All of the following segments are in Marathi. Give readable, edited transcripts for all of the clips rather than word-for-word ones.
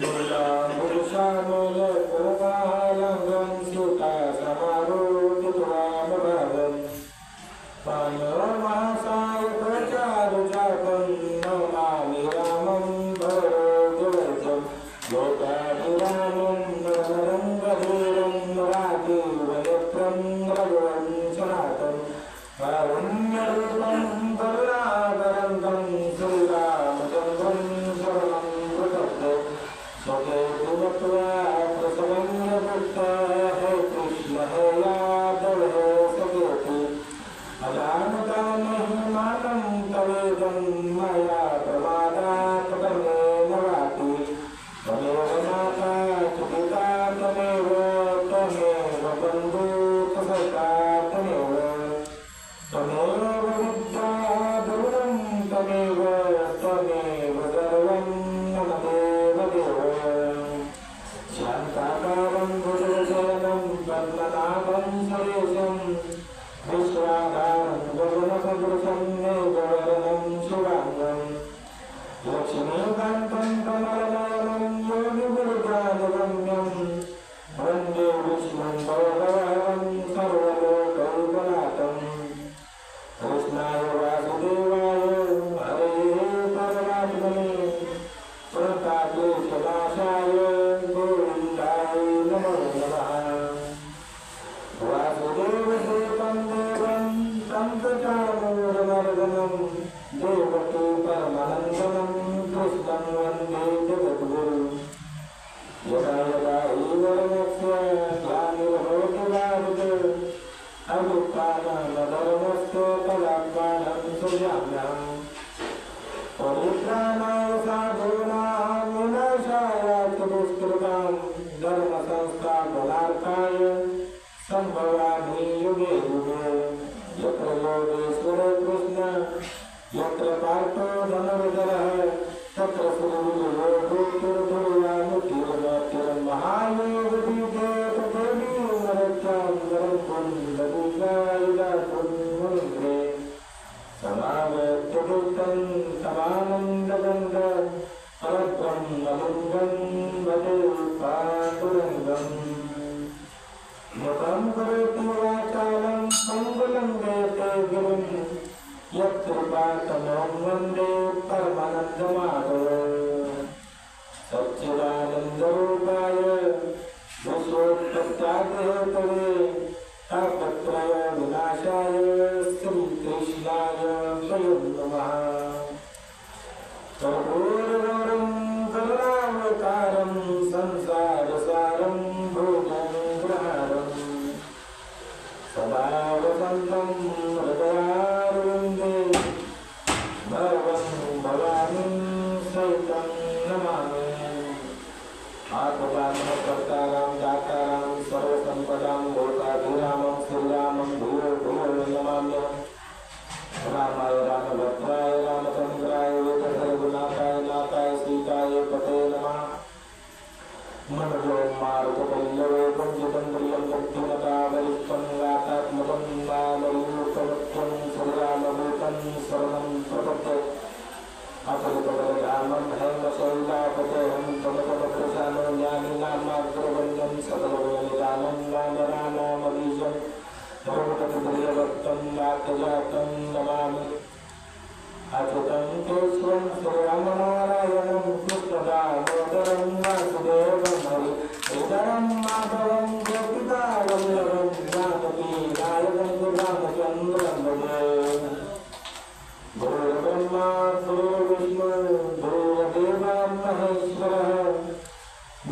नीलाम्बुजामलप्रभालङ्गं सीतासमारोपितवामभागम् पाण्डवमहासायकचारुचापं नमामि रामं भरतवर्षं लोकाभिरामं नररङ्गधीरं राजीवनेत्रं रघुवंशनाथं कारुण्यरूपं करुणाकरन्दं श्रीरामचन्द्रं शरणं प्रपद्ये स्वकेतुमत्वा प्रसवन्यपुत्रः हे कृष्ण हे यादव हे सकेतु अजानता महिमानं तवेदं मया प्रमादात् कर्मेण वापि त्वमेव माता च पिता त्वमेव बन्धुः सखा त्वमेव विद्या दुर्गं त्वमेव सर्वं मम देवदेव शान्ताकारं भुजगशयनं पद्मनाभं सुरेशं विश्वाधारं गगनसदृशं मेघवर्णं शिवाङ्गं लक्ष्मीकान्तं कमलनयनं योगिगुरुज्ञानगम्यं वन्दे विष्णुं भवभयहरं सर्वलोकैकनाथं कृष्णाय वासुदेवाय हरे परमात्मने प्रणताक्लेशनाशाय गोविन्दाय नमो नमः वासुदेवदेवं देवं तं प्रचामूढमर्दनं देवकी परमानन्दनं कृष्णं वन्दे जगद्गुरुं यदा यदा हि धर्मस्य ग्लानिर्भवति भारते अभ्युत्थानमधर्मस्य तदात्मानं सृजाम्यहम् परित्राणाय साधूनां विनाशाय च दुष्कृतां धर्मसंस्थापनार्थाय सम्भवामि युगे युगे यत्र योगेश्वरो कृष्ण यत्र पार्थो धनुर्धरः तत्र श्रीविजयो भूतिर्भुवानुकीर्तिर्महायोगदीपे तदेवीमरत्यां वरं कुन्दभूषायुधाकुन्मुनिग्रे समावेत्यभूतं समानन्दगन्ध परत्रं नलिङ्गं भजे पाण्डुरङ्गम् मुखं करोति वाचालं मङ्गलं जयते गिरिं यत्कृपातमं वन्दे परमानन्दमाधव सच्चिदानन्दरूपाय विश्वोत्पत्त्यादिहेतवे तापत्रय विनाशाय श्रीकृष्णाय वयं नमः कर्पूरगौरं करुणावतारं संसारसारं भुजगहारं सदा वसन्तं हृदयारविन्दे भवं भवानीं सहितं नमामि आत्मदानकर्तारां दातारां सर्वसम्पदां लोकाभिरामं श्रीरामं भूयो भूयो नमाम्यहम् रामाय रामभद्राय रामचन्द्राय वेदसर्वनाथाय नाथाय सीताय पते नमः मनोजवं मारुतपल्लवे पञ्चतन्द्रियं बुद्धिमताबलिष्ठं वातात्मकं वामयूपवत्यं श्रीरामभूतं शरणं प्रपद्ये अपरिपदरामं हेमशैलापतेहं तमपदप्रशानो ज्ञानिनामाग्रवन्द्यं सकलगुणनिदानं वानराणामबीजं सर्वतत्प्रियवक्तं वाक्यजातं नमामि अच्युतं केशवं श्रीरामनारायणं कृष्णदामोदरं वासुदेवं हरिधरं माधवं गोपिकावल्लभं जानकीनायकं रामचन्द्रं भजे गुरुर्ब्रह्मा गुरुर्विष्णु गुरुर्देवो महेश्वरः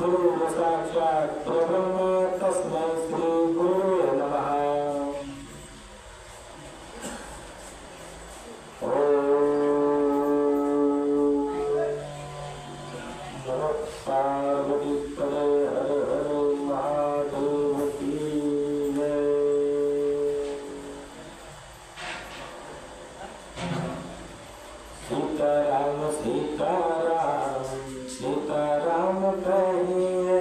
गुरुर्साक्षात् परब्रह्म तस्मै श्रीगुरुवे नमः पार्वतीपदे हरे हरे महादेव की जय। सीताराम सीताराम सीताराम कहिए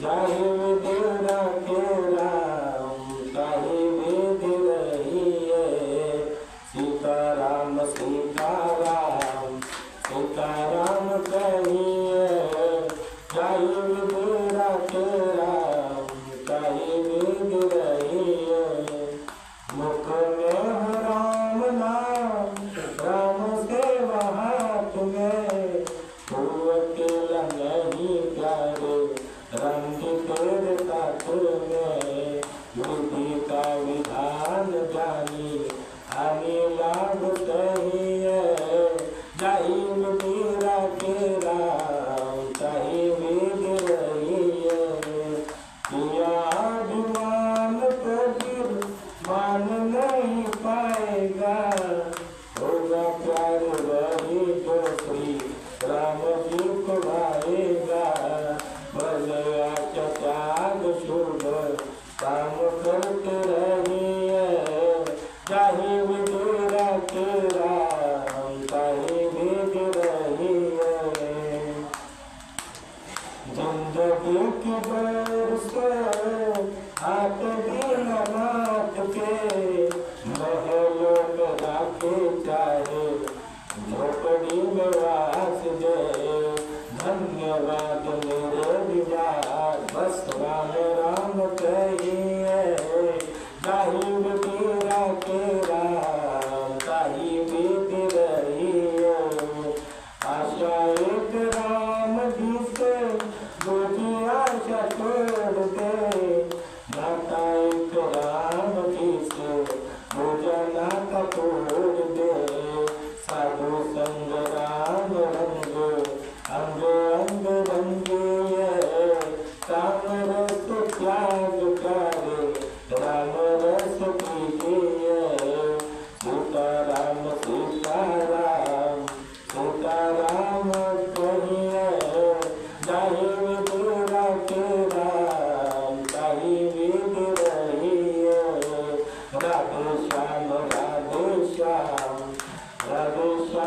जाहि विधि रखे राम ताहि विधि रहिए सीताराम सीताराम सीताराम कहिए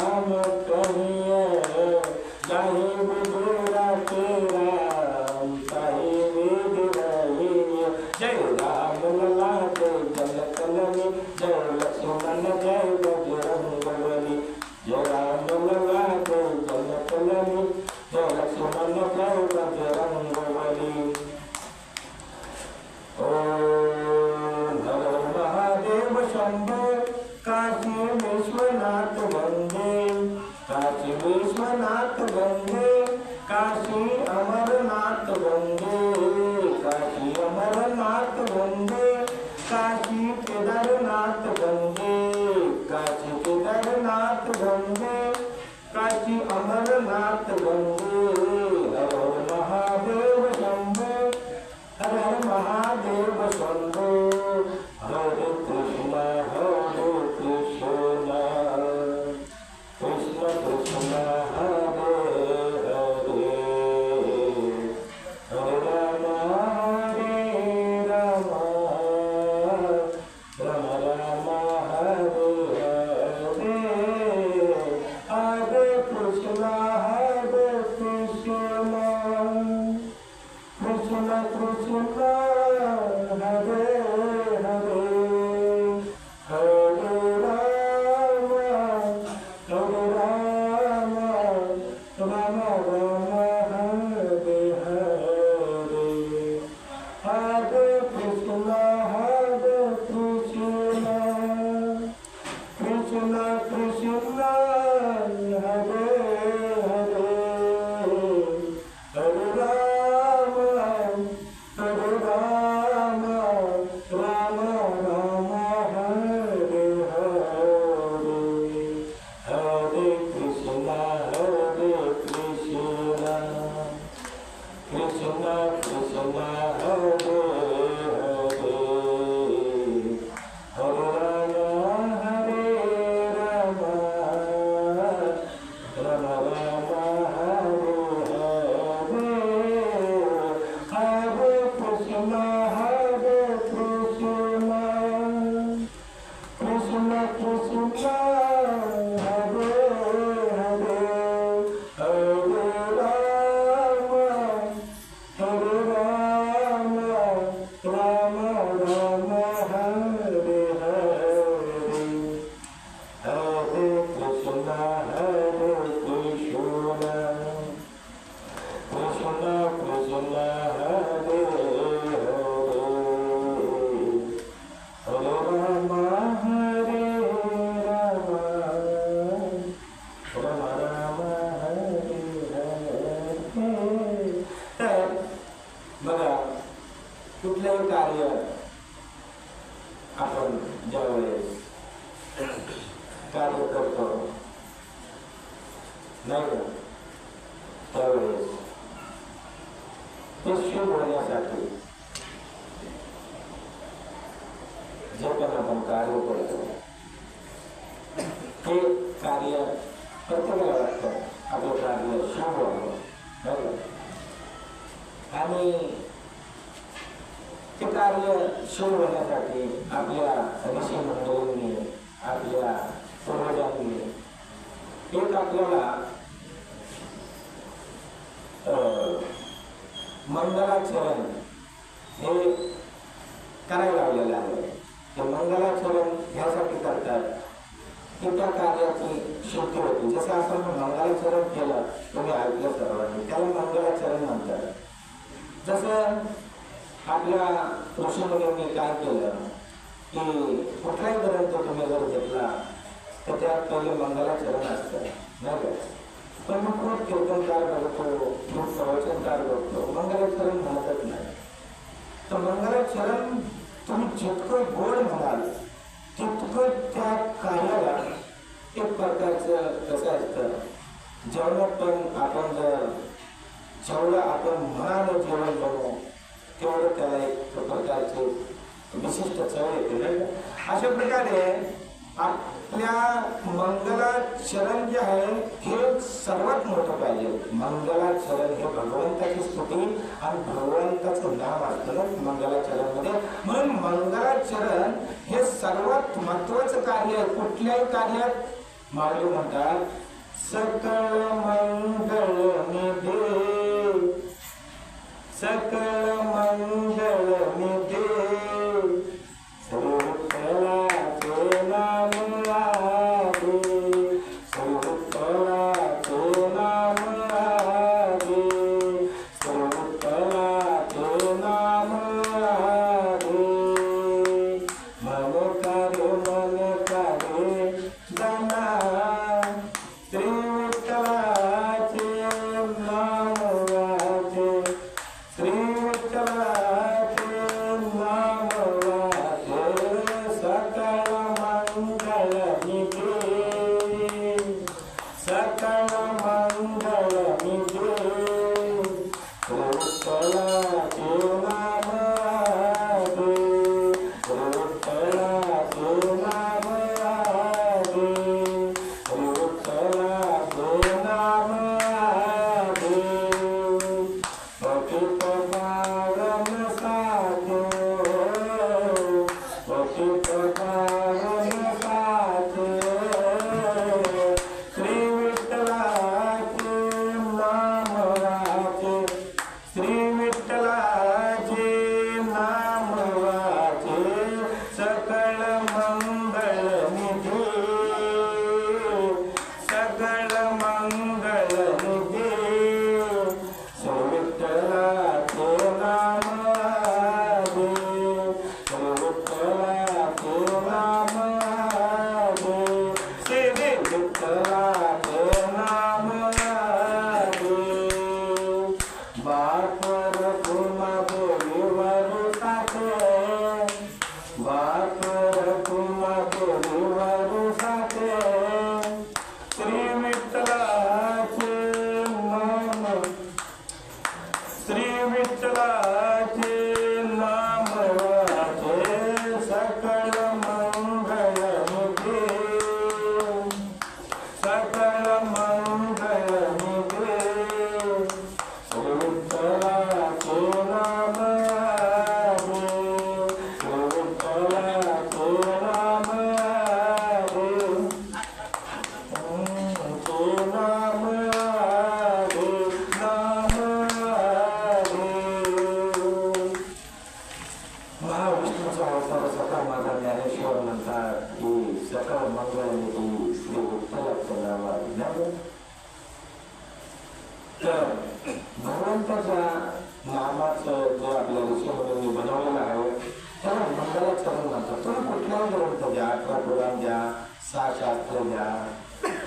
नाम कहिए जाहि विदुरा के राम ताहि वेद रहिए। जय राम लला जय जनक नंदनी जय लक्ष्मण जय बजरंग बली। जय राम लला जय जनक नंदनी जय लक्ष्मण जय बजरंग बली। ओम हर महादेव शंभो काशी विश्वनाथ वंदे काशी विश्वनाथ वंदे काशी अमरनाथ वंदे काशी अमरनाथ वंदे काशी केदारनाथ वंदे काशी केदारनाथ वंदे काशी अमरनाथ वंदे। हर महादेव शंभो हर महादेव शंभो। हरे कृष्ण कृष्ण कृष्ण हरे हरे हरे राम राम राम हरे हरे। हरे कृष्ण कृष्ण कृष्ण हरे हरे हरे राम राम राम हरे हरे। हरे कृष्ण कृष्ण कृष्ण हरे हरे हरे राम राम राम हरे हरे। हरे कृष्ण कृष्ण कृष्ण हरे हरे हरे राम राम राम हरे हरे। हरे कृष्ण कृष्ण कृष्ण हरे हरे हरे राम राम राम हरे हरे। हरे कृष्ण कृष्ण कृष्ण हरे हरे हरे राम राम हरे हरे। तर बघा कुठलंही कार्य आपण ज्यावेळेस कार्य करतो नाही का त्यावेळेस ते शुभ होण्यासाठी जे पण आपण कार्य करतो ते कार्य प्रत्येकाला वाटतं आपलं कार्य शुभ व्हावं नाही का। आणि ते कार्य शुभ होण्यासाठी आपल्या ऋषी मंडळींनी आपल्या पूर्वजांनी एक आपल्याला मंगलाचरण हे करायला लावलेलं आहे। ते मंगलाचरण ह्यासाठी करतात की त्या कार्याची शुद्धी होती। जसं आपण मंगलाचरण केलं तुम्ही ऐकलं सर्वांनी त्याला मंगलाचरण म्हणतात। जसं आपल्या ऋषीमुनींनी काय केलं की कुठलाही ग्रंथ तुम्ही जर घेतला तर त्यात पहिले मंगलाचरण असतं नाही का। पण मग खूप कीर्तनकार बघतो खूप प्रवचनकार बघतो मंगलाचरण म्हणतच नाही। तर मंगलाचरण तुम्ही जितकं गोड म्हणाल तितकं त्या कार्याला एक प्रकारचं कसं असतं जेवणात पण आपण जर जेवढं आपण मनानं जेवण बनवू तेवढं त्याला एक प्रकारचे विशिष्ट चव येते नाही का। अशा प्रकारे आपल्या मंगलाचरण जे आहे हे सर्वात मोठं पाहिजे। मंगलाचरण हे भगवंताची स्तुती आणि भगवंताचं नाम असतं ना मंगलाचरण मध्ये। म्हणून मंगलाचरण हे सर्वात महत्वाचं कार्य आहे। कुठल्याही कार्यात माऊली म्हणतात सकळ मंगळ निधे, सकळ मंगळ निधे, श्री विठ्ठलाचे नाम आगे, श्री विठ्ठलाचे नाम आगे, श्री विठ्ठलाचे नाम आगे, मन करे जना, श्री विठ्ठलाचे नाम वाचे, श्री विठ्ठलाचे नाम वाचे, सकळ मंगळ निधे, सकळ मंगळ निधे, श्री विठ्ठलाचे नाम आगे, श्री विठ्ठलाचे नाम आगे, श्री विठ्ठलाचे नाम आगे, पतित पावन साधो, पतित पावन साधो, श्री विठ्ठलाचे नाम वाचे, श्री विठ्ठलाचे नाम वाचे, सकळ मंगळ निधे, सकळ मंगळ निधे, श्री विठ्ठलाचे नाम आगे, श्री विठ्ठलाचे नाम आगे, श्री विठ्ठलाचे नाम आगे, बापर पुन्हा देवीवर साथे, बापर पुन्हा देवीवर साथे, श्री विठ्ठलाचे नाम, श्री विठ्ठलाचे नाम वाचे, सकळ मंगळ निधे, सकळ मंगळ निधे, श्री विठ्ठलाचे नाम आगे, श्री विठ्ठलाचे नाम आगे, ते नाम आगे, नाम आगे. महाविष्णूचा अवतार सकळ माझा ज्ञानेश्वर म्हणतात की सकळ मंगळ निधी श्री विठ्ठलाचं नाव आहे. तर भगवंताच्या नामाचं जे आपल्या ऋषीमुनींनी बनवलेलं आहे त्याला मंगलाचरण म्हणतात. तुम्ही कुठल्याही ग्रंथ घ्या, 18 पुराण घ्या, 6 शास्त्र घ्या,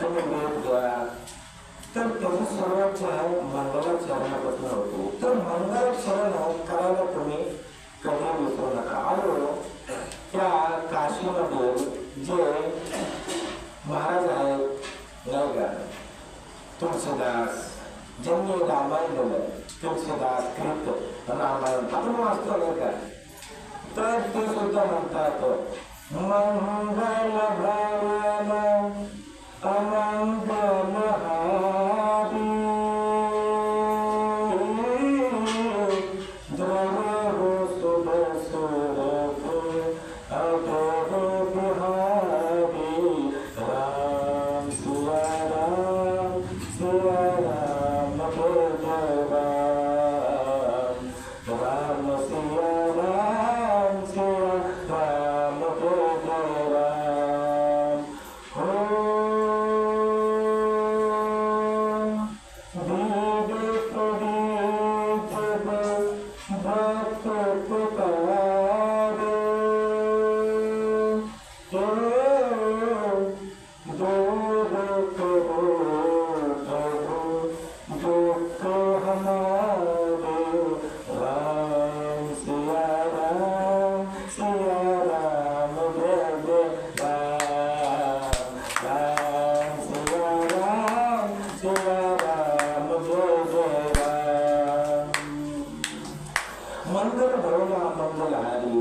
तुम्ही वेद घ्या, तर त्याचं सर्वात मंगलाचरणापासून होतो. तर मंगलाचरण करायला तुम्ही कधी विसरू नका. आलो त्या काशीमध्ये जे महाराज आहेत नाही का, तुलसीदास, ज्यांनी रामायण लिहिलं, तुलसीदास कृत रामायण आपण वाचतो नाही का, तर ते सुद्धा म्हणतात मंगल भवन अमंगल हारी, द्रव सुध सुरथ अभय बिहारी, राम सिया राम, सिया राम जय राम, राम सिया राम, सिया राम जय राम. हो मंगल भवन मंगल हारी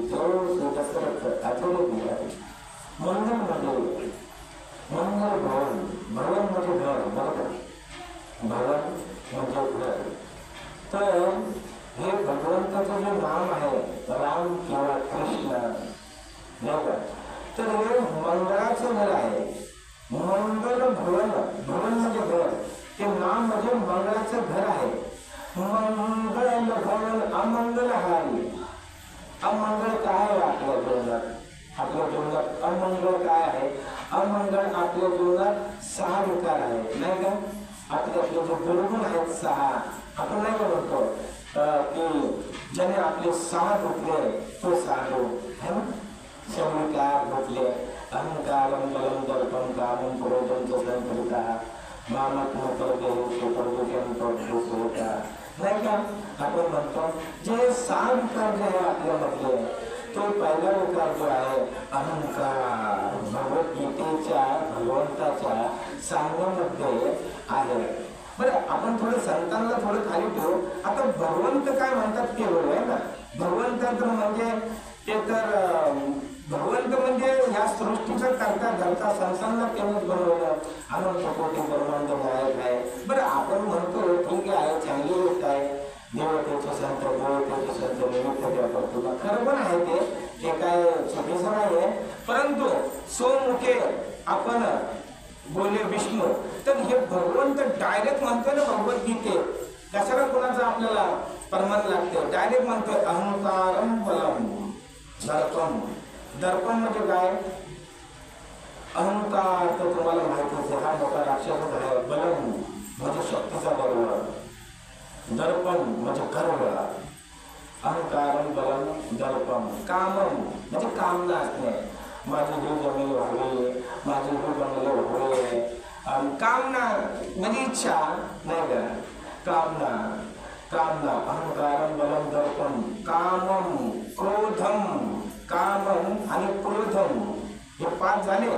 दशरथ आठवले मंगल मध्ये मंगल भवन, भवन म्हणजे घर, बरोबर, भवन म्हणजे घर. तर हे भगवंताचं जे नाम आहे राम किंवा कृष्ण, तर हे मंगळाचं घर आहे. मंगल भवन, भवन म्हणजे घर, ते नाम म्हणजे मंगळाचं घर आहे. मंगल भवन अमंगलहारी. अमंगल काय आहे आपल्या जीवनात? आपल्या जीवनात अमंगल काय आहे? अमंगल आपल्या जीवनात 6 विकार आहेत, नाही का? आपले जे गुणगुण आहेत 6, आपण नाही का म्हणतो की ज्याने आपले 6 धुतले तो साधू है ना. शौविकार धुतले, अहंकारम बलम दर्पम कामम क्रोधम संकरिता नाही का? आपण म्हणतो जे 6 विकार जे आहे आपल्यामध्ये, तो पहिला विकार जो आहे अहंकार, भगवद्गीतेच्या भगवंताच्या सांगण्यामध्ये आहे. बरं, आपण थोडं संतांना थोडं खाली ठेवू. आता भगवंत काय म्हणतात ते बरोबर आहे ना. भगवंत तर म्हणजे ते तर भगवंत म्हणजे ह्या सृष्टीचा करता धरता संतांना केवळ बनवलं, अनंत कोटी ब्रह्मांड नायक आहे. बरं, आपण म्हणतो ठीक आहे, चांगली गोष्ट आहे, देवतेचे संत देवतेचे संत निमित्त देवता तुला खरं पण आहे ते काय चुकीचं नाही आहे. परंतु सोमुखे आपण बोले विष्णू, तर हे भगवंत डायरेक्ट म्हणतोय ना भगवद्गीतेत. कशाला कोणाचा आपल्याला प्रमाण लागते? डायरेक्ट म्हणतोय अहंकारम बलम दर्पम. दर्पण म्हणजे काय? अहंकार तर तुम्हाला माहितीच आहे, हा मोठा राक्षसच आहे. बलम म्हणजे शक्तीचा गर्व, दर्पण म्हणजे गर्व. अहंकारम बलम दर्पम. कामम म्हणजे कामना असणे, माझी ही जमीन व्हावी, माझी ही बंगले व्हावे. कामना म्हणजे इच्छा, नाही का? कामना, कामना. अहंकारम बलम दर्पम कामम क्रोधम. कामम आणि क्रोधम हे 5 झाले.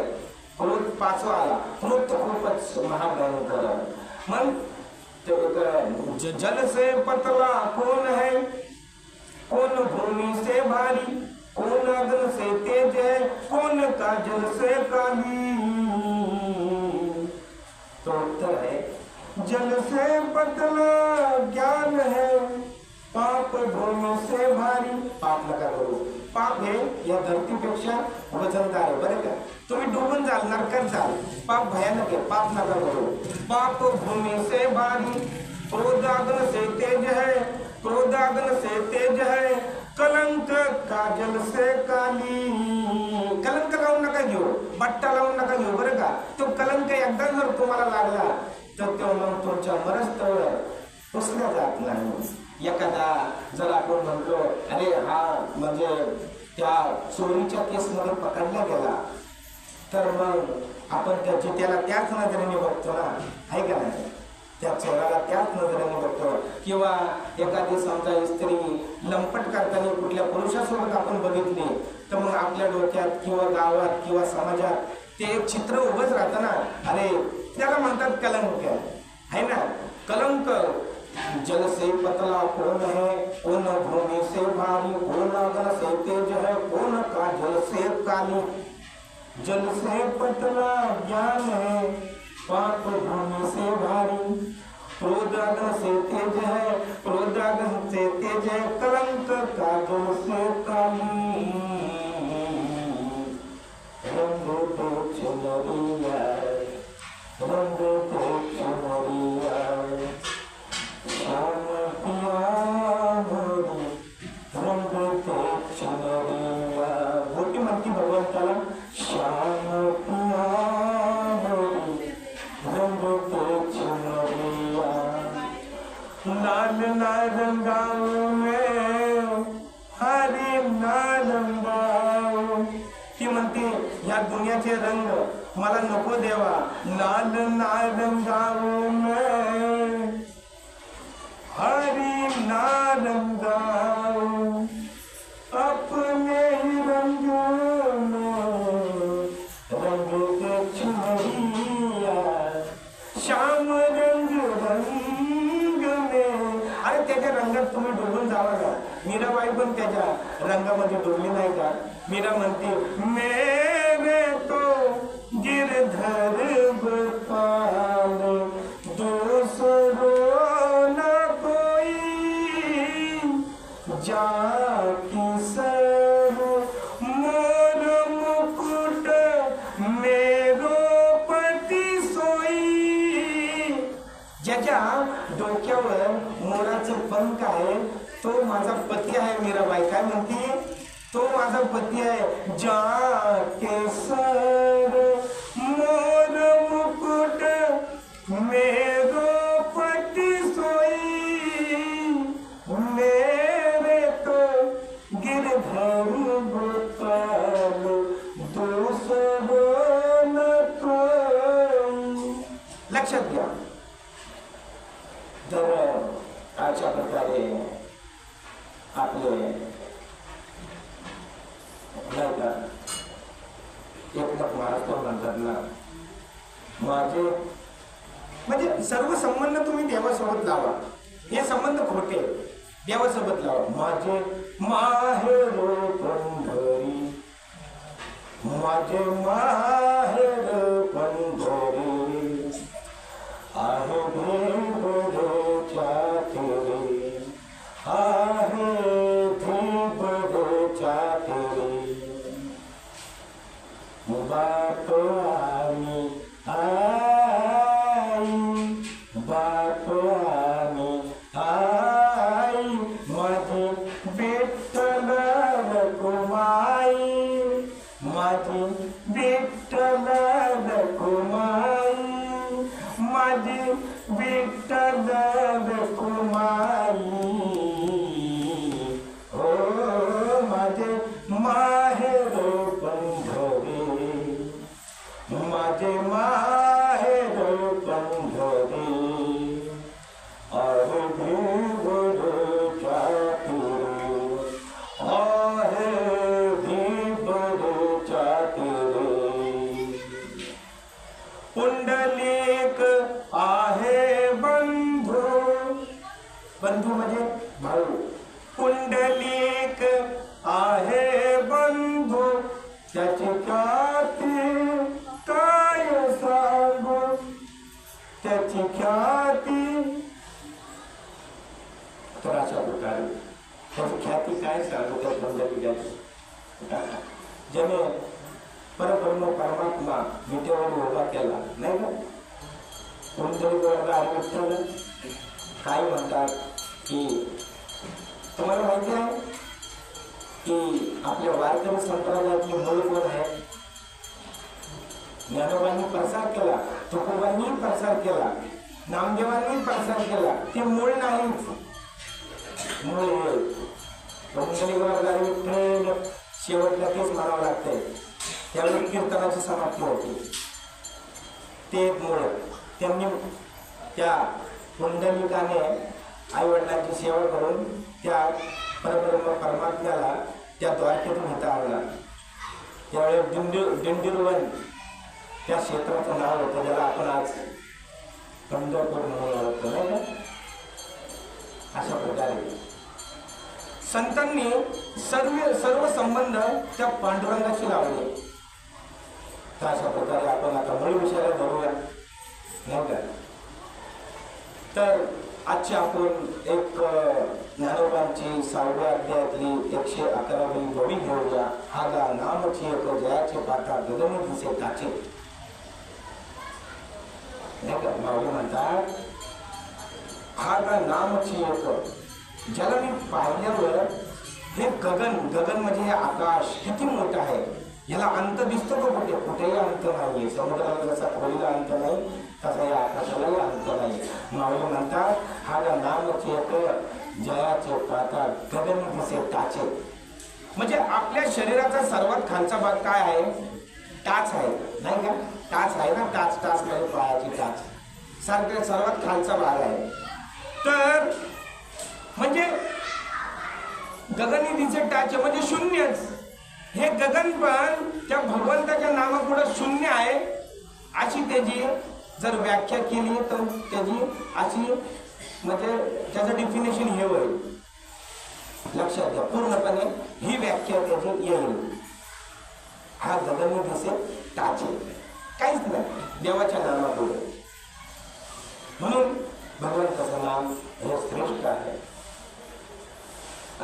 क्रोध 5वा आला. क्रोध खूपच महाभयंकर. मग जल से पतला कौन है, कौन भूमि से भारी, कौन अग्नि से तेज है, कौन काजल से काली. तो उत्तर है जल से पतला ज्ञान है, पाप भूमि से भारी. पाप नका करू. पाप हे या धरतीपेक्षा वजनदार आहे, बरं का? तुम्ही डुबून जाल, नरकात जाल. पाप भयानक आहे, पाप नका करू. पाप भूमि से भारी, क्रोधाग्न से तेज है, क्रोधाग्न से तेज है, कलंक काजल से काली. कलंक लावून नका घेऊ, बट्टा लावून नका घेऊ, बरं का? तो कलंक एकदा जर तुम्हाला लागला तर तो मग तुमच्या मरस्तवर पुसला जात नाही. एखादा जर आपण म्हणलो अरे हा म्हणजे त्या चोरीच्या केसमध्ये पकडला गेला, तर मग आपण त्याला त्याच नजरेने बघतो ना, आहे का नाही? त्या चोराला त्याच नजरेने बघतो. किंवा एखादी समजा स्त्री लंपट करताना कुठल्या पुरुषासोबत आपण बघितली, तर मग आपल्या डोक्यात किंवा गावात किंवा समाजात ते एक चित्र उभंच राहतं ना. अरे त्याला म्हणतात कलंक, है ना? कलंक. जल से पतला कौन है, कौन भूमि से भारी, कौन अग्नि से तेज है, कौन काजल से काली. जल से पतला ज्ञान है, पाप भूमि से भारी, क्रोध अग्नि से तेज है, क्रोध अग्नि से तेज है, कलंक काजल से काली. रंग तो चुनरिया, रंग तो चुनरिया, श्याम पिया मोरी, रंग तो चुनरिया. गोटी म्हणती भगवंताला श्याम पिया मोरी, रंग तो चुनरिया. लाल नारंगाओ में हरी नारंगाओ. ती म्हणते या दुनियाचे रंग मला नको देवा. लाल नारंगाओ में हरी नारंगाओ, अपने ही रंग में रंग के चुनरिया. श्याम रंग रंग में. अरे त्याच्या रंगात तुम्ही डुबून जावा का? मीराबाई पण त्याच्या रंगामध्ये डुबली नाही का? मीरा म्हणते मेरे तो गिरधर गोपाल, दूसरो न कोई, जाकी सर मोर मुकुट मेरो ज्याच्या डोक्यावर मोराचं पंख आहे तो माझा पती आहे. मीराबाई काय म्हणते? तो माझा पती आहे. जा केसर मोर मुकुट मेरो पति सोई, मेरे तो गिरधर गोपाल दूसरो न कोई. लक्षात घ्या. तर अशा प्रकारे आपले एकनाथ महाराज म्हणतात ना, माझे म्हणजे सर्व संबंध तुम्ही देवासोबत लावा. हे संबंध खोटे, देवासोबत लावा. माझे माहेर पंढरी, माझे माहेर पंढरी, आहे देवच्या तेरे, आहे देवच्या तेरे. बाप आम्ही आई, बाप आम्ही आई, माझी विठ्ठल रखुमाई, माझी विठ्ठल रखुमाई, माझी विठ्ठल रखुमाई. ओ माझे माहेर पंढरी, माझे माहेर पंढरी, आहे देवच्या तेरे, आहे देवच्या तेरे. पुंडलिक आहे बंधू, बंधू म्हणजे भाऊ. पुंडलिक आहे बंधू, त्याची ख्याती काय सांगू, त्याची ख्याती. तर अशा प्रकारे त्याची ख्याती काय सांगू त्या पुंडलिकाची. ज्याने परब्रह्म परमात्मा विटेवर उभा केला नाही का. पुंडलिक विठ्ठल काय म्हणतात की, तुम्हाला माहिती आहे की आपल्या वारकरी संप्रदायातले मूळ कोण आहे? ज्ञानोबांनी प्रसार केला, तुकोबांनी प्रसार केला, नामदेवांनी प्रसार केला. ते मूळ नाहीच, मूळ पुंडलिक विठ्ठल शेवटला तेच म्हणावं लागतंय. त्यावेळी कीर्तनाची समाप्ती होती. ते मूळ. त्यांनी त्या पुंडलिकाने आई वडिलांची सेवा करून त्या परब्रह्म परमात्म्याला त्या द्वारकेतून इथं आणला. त्यावेळेस दिंडीरवन त्या क्षेत्राचं नाव होतं, ज्याला आपण आज पंढरपूर म्हणून ओळखतो नाही का. अशा प्रकारे संतांनी सर्व संबंध त्या पांडुरंगाशी लावले. तर अशा प्रकारे आपण आता मूळ विषयाला धरूया नाही का. तर आजची आपण एक ज्ञानोबांची 6व्या अध्यायातली 111वी गोडी घेऊया. हा गा नामची एक जयाचे पाता गगनी दिसे ताचे. माऊली म्हणतात हा गा नामची एक, ज्याला मी पाहिल्यावर हे गगन, गगन म्हणजे हे आकाश किती मोठं आहे. याला अंत दिसतो का कुठे? कुठेही अंत नाहीये. समुद्राला जसा खोलीला अंत नाही तसा या आकाशालाही अंत नाही. माऊली म्हणतात हा नामचे एक जयाचे पाता गगन दिसे टाचे. म्हणजे आपल्या शरीराचा सर्वात खालचा भाग काय आहे? टाच आहे नाही का. टाच आहे ना, टाच टाच म्हणजे पायाची टाच सारखं सर्वात खालचा भाग आहे. तर म्हणजे गगनी दिसे टाचे म्हणजे शून्यच. हे गगन पण त्या भगवंताच्या नामापुढे शून्य आहे अशी त्याची जर व्याख्या केली तर त्याची अशी म्हणजे त्याचं डिफिनेशन हे होईल. लक्षात घ्या, पूर्णपणे ही व्याख्या त्याची येईल. हा गगनी दिसे टाचे काहीच नाही देवाच्या नामापुढे. म्हणून भगवंताचं नाम हे श्रेष्ठ आहे.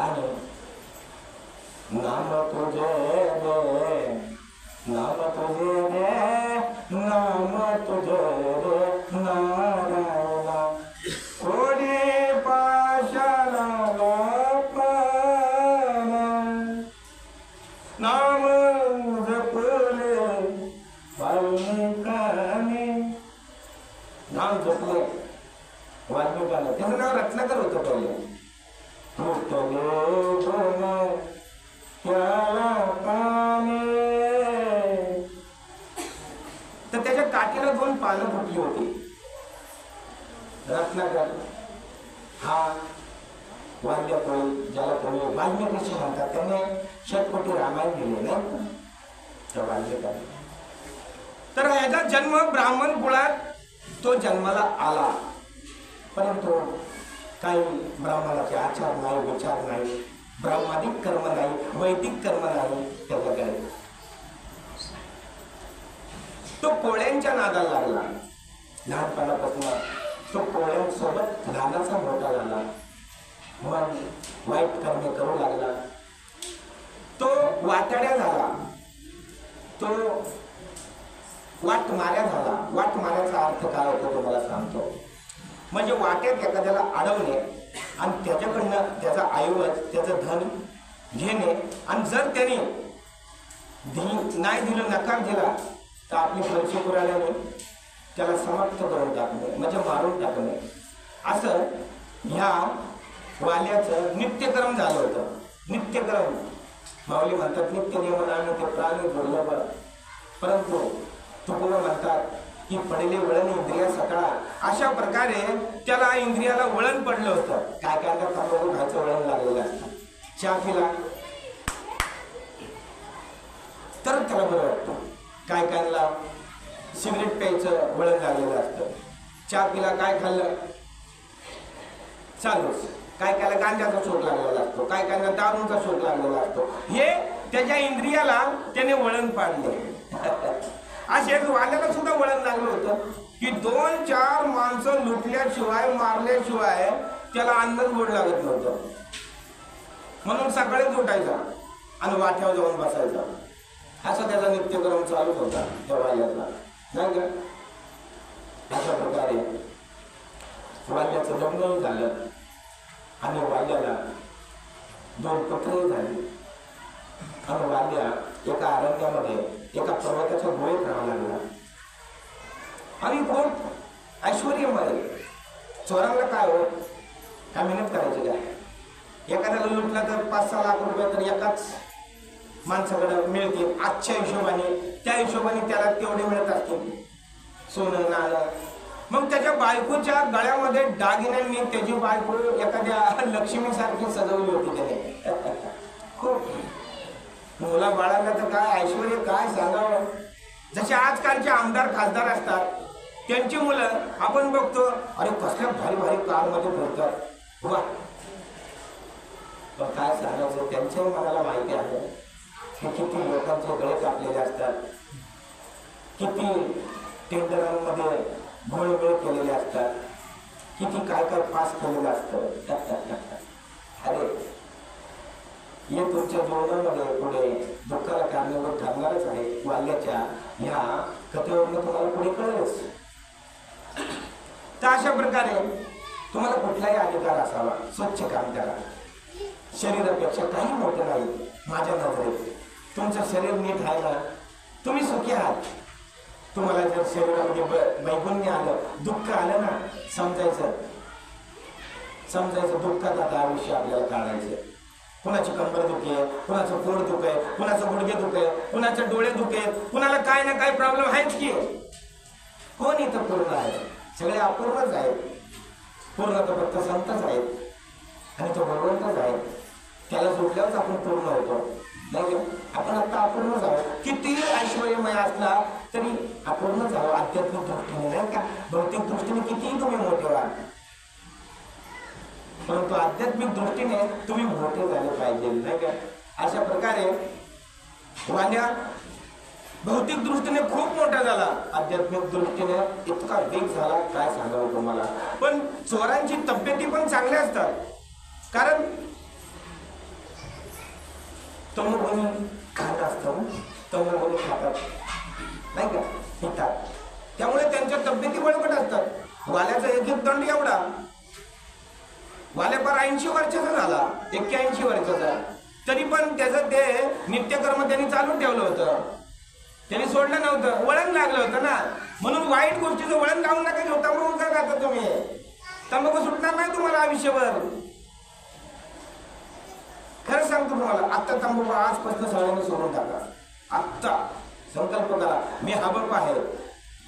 आणि नाम तुझे रे, नाम तुझे रे, नाम तुझे रे नारायणा, वाल्मिकानं, त्याचं नाव रत्नाकर होतं पहिले. तर त्याच्या काठीला 2 पानं फुटली होती. रत्नाकर हा वाल्यकोळी, ज्याला तुम्ही वाल्मिक ऋषी म्हणतात, त्याने षटकोटी रामायण लिहिले नाही त्या वाल्मिकाने. तर याचा जन्म ब्राह्मण कुळात तो जन्माला आला, परंतु काही ब्राह्मणाचे आचार नाही, विचार नाही, ब्राह्मणिक कर्म नाही, वैदिक कर्म नाही त्याच्याकडे. तो कोळ्यांच्या नादाला लागला. लहानपणापासून तो कोळ्यांसोबत लहानाचा मोठा झाला, मग वाईट कर्म करू लागला. तो वाटाड्या झाला, तो वाटमाऱ्या झाला. वाटमाऱ्याचा अर्थ काय होतो तुम्हाला सांगतो. म्हणजे वाट्यात एखाद्याला अडवणे आणि त्याच्याकडनं त्याचा ऐवज, त्याचं धन घेणे, आणि जर त्याने नाही दिलं, नकार दिला, तर आपली पैसे पुराल्याने त्याला समाप्त करून टाकणे, म्हणजे मारून टाकणे. असं ह्या वाल्याचं नित्यक्रम झालं होतं. नित्यक्रम माऊली म्हणतात नित्य नियमनाने ते प्राणी दुर्लभ, परंतु तुकोबा म्हणतात की पडले वळण इंद्रिया सकळा. अशा प्रकारे त्याला इंद्रियाला वळण पडलं होतं. काय काय तंबाखू खायचं वळण लागलेलं असतं, चहा पिला तर त्याला बरं वाटतं, काय कायला सिगरेट प्यायचं वळण लागलेलं असतं, चहा पिला काय खाल्लं चालूच, काय कायला गांजाचा शोध लागलेला असतो, काय कायला दारूचा शोध लागलेला असतो. हे त्याच्या इंद्रियाला त्याने वळण पाडले. असेच वाल्याला सुद्धा वळण लागलं होतं की 2-4 माणसं लुटल्याशिवाय, मारल्याशिवाय त्याला अन्नच गोड लागत नव्हतं. म्हणून सकाळीच उठायचा आणि वाट्यावर जाऊन बसायचा. असा त्याचा नित्यक्रम चालूच होता त्या वाल्याचा, नाही का. अशा प्रकारे वाल्याचं लग्नही झालं आणि वाल्याला 2 पुत्रही झाली. आणि वाल्या एका अरण्यामध्ये एका पर्वताच्या गुहेत राहावं लागला. आणि खूप ऐश्वर्यमय. चोरांना काय हो, काय मेहनत करायची काय. एखाद्याला लुटला तर 5-6 लाख रुपये तर एकाच माणसाकडे मिळतील आजच्या हिशोबाने. त्या हिशोबाने त्याला तेवढे मिळत असतील, सोनं नाणं. मग त्याच्या बायकोच्या गळ्यामध्ये दागिन्यांनी त्याची बायको एखाद्या लक्ष्मीसारखी सजवली होती त्याने. खूप मुला बाळांना तर काय ऐश्वर्य काय सांगावं. जसे आजकालचे आमदार खासदार असतात, त्यांची मुलं आपण बघतो, अरे कसल्या भारी भारी कारमध्ये फिरतात. वा, पण काय सांगायचं, त्यांच्याही मनाला माहिती आहे की किती लोकांचे गळे कापलेले असतात, किती टेंडरांमध्ये घोळमेळ केलेले असतात, किती काय काय पास केलेलं असतं. अरे हे तुमच्या जीवनामध्ये पुढे दुःखाला कारणीभूत ठरणारच आहे. वाल्याच्या ह्या कथेवरून तुम्हाला पुढे कळेलच. तर अशा प्रकारे तुम्हाला कुठलाही अधिकार असावा, स्वच्छ काम करा. शरीरापेक्षा काही मोठं नाही माझ्या नजरेत. तुमचं शरीर नीट आहे ना, तुम्ही सुखी आहात. तुम्हाला जर शरीरामध्ये वैगुण्य आलं, दुःख आलं ना, समजायचं दुःखात आता आयुष्य आपल्याला काढायचं. कुणाची कंबर दुखे, कुणाचं पोट दुखे, कुणाचं गुडघे दुखे, कुणाचे डोळे दुखे, कुणाला काय ना काय प्रॉब्लेम आहेच की. कोण इथं पूर्ण आहे? सगळे अपूर्णच आहेत. पूर्ण तर फक्त संतच आहेत आणि तो भगवंतच आहे. त्याला जोडल्यावरच आपण पूर्ण होतो, नाही का. आपण आता अपूर्णच आहोत. किती ऐश्वर्यमय असला तरी अपूर्णच आहोत आध्यात्मिक दृष्टीने, नाही का. भौतिक दृष्टीने कितीही तुम्ही मोठे व्हा, परंतु आध्यात्मिक दृष्टीने तुम्ही मोठे झाले पाहिजे, नाही का. अशा प्रकारे वाल्या भौतिक दृष्टीने खूप मोठा झाला, आध्यात्मिक दृष्टीने इतका वेग झाला काय सांगावं तुम्हाला. पण चोरांची तब्येती पण चांगल्या असतात, कारण तमोगुणी खात असतं, तमोगुणी खातात, नाही का, पितात. त्यामुळे त्यांच्या तब्येती बळकट असतात. वाल्याचा एक दंड एवढा, वाल्या पर 80 वर्षाचा झाला, 81 वर्षाचा, तरी पण त्याचं ते नित्यकर्म त्यांनी चालून ठेवलं होतं, त्यांनी सोडलं नव्हतं. वळण लागलं होतं ना, म्हणून वाईट गोष्टीचं वळण लावून नका घेऊ. म्हणून काय करता तुम्ही, तंबाखू सुटणार नाही तुम्हाला आयुष्यभर. खरं सांगतो तुम्हाला, आत्ता तंबाखू आजपासून सगळ्यांनी सोडून टाका. आत्ता संकल्प करा. मी हा बाप आहे.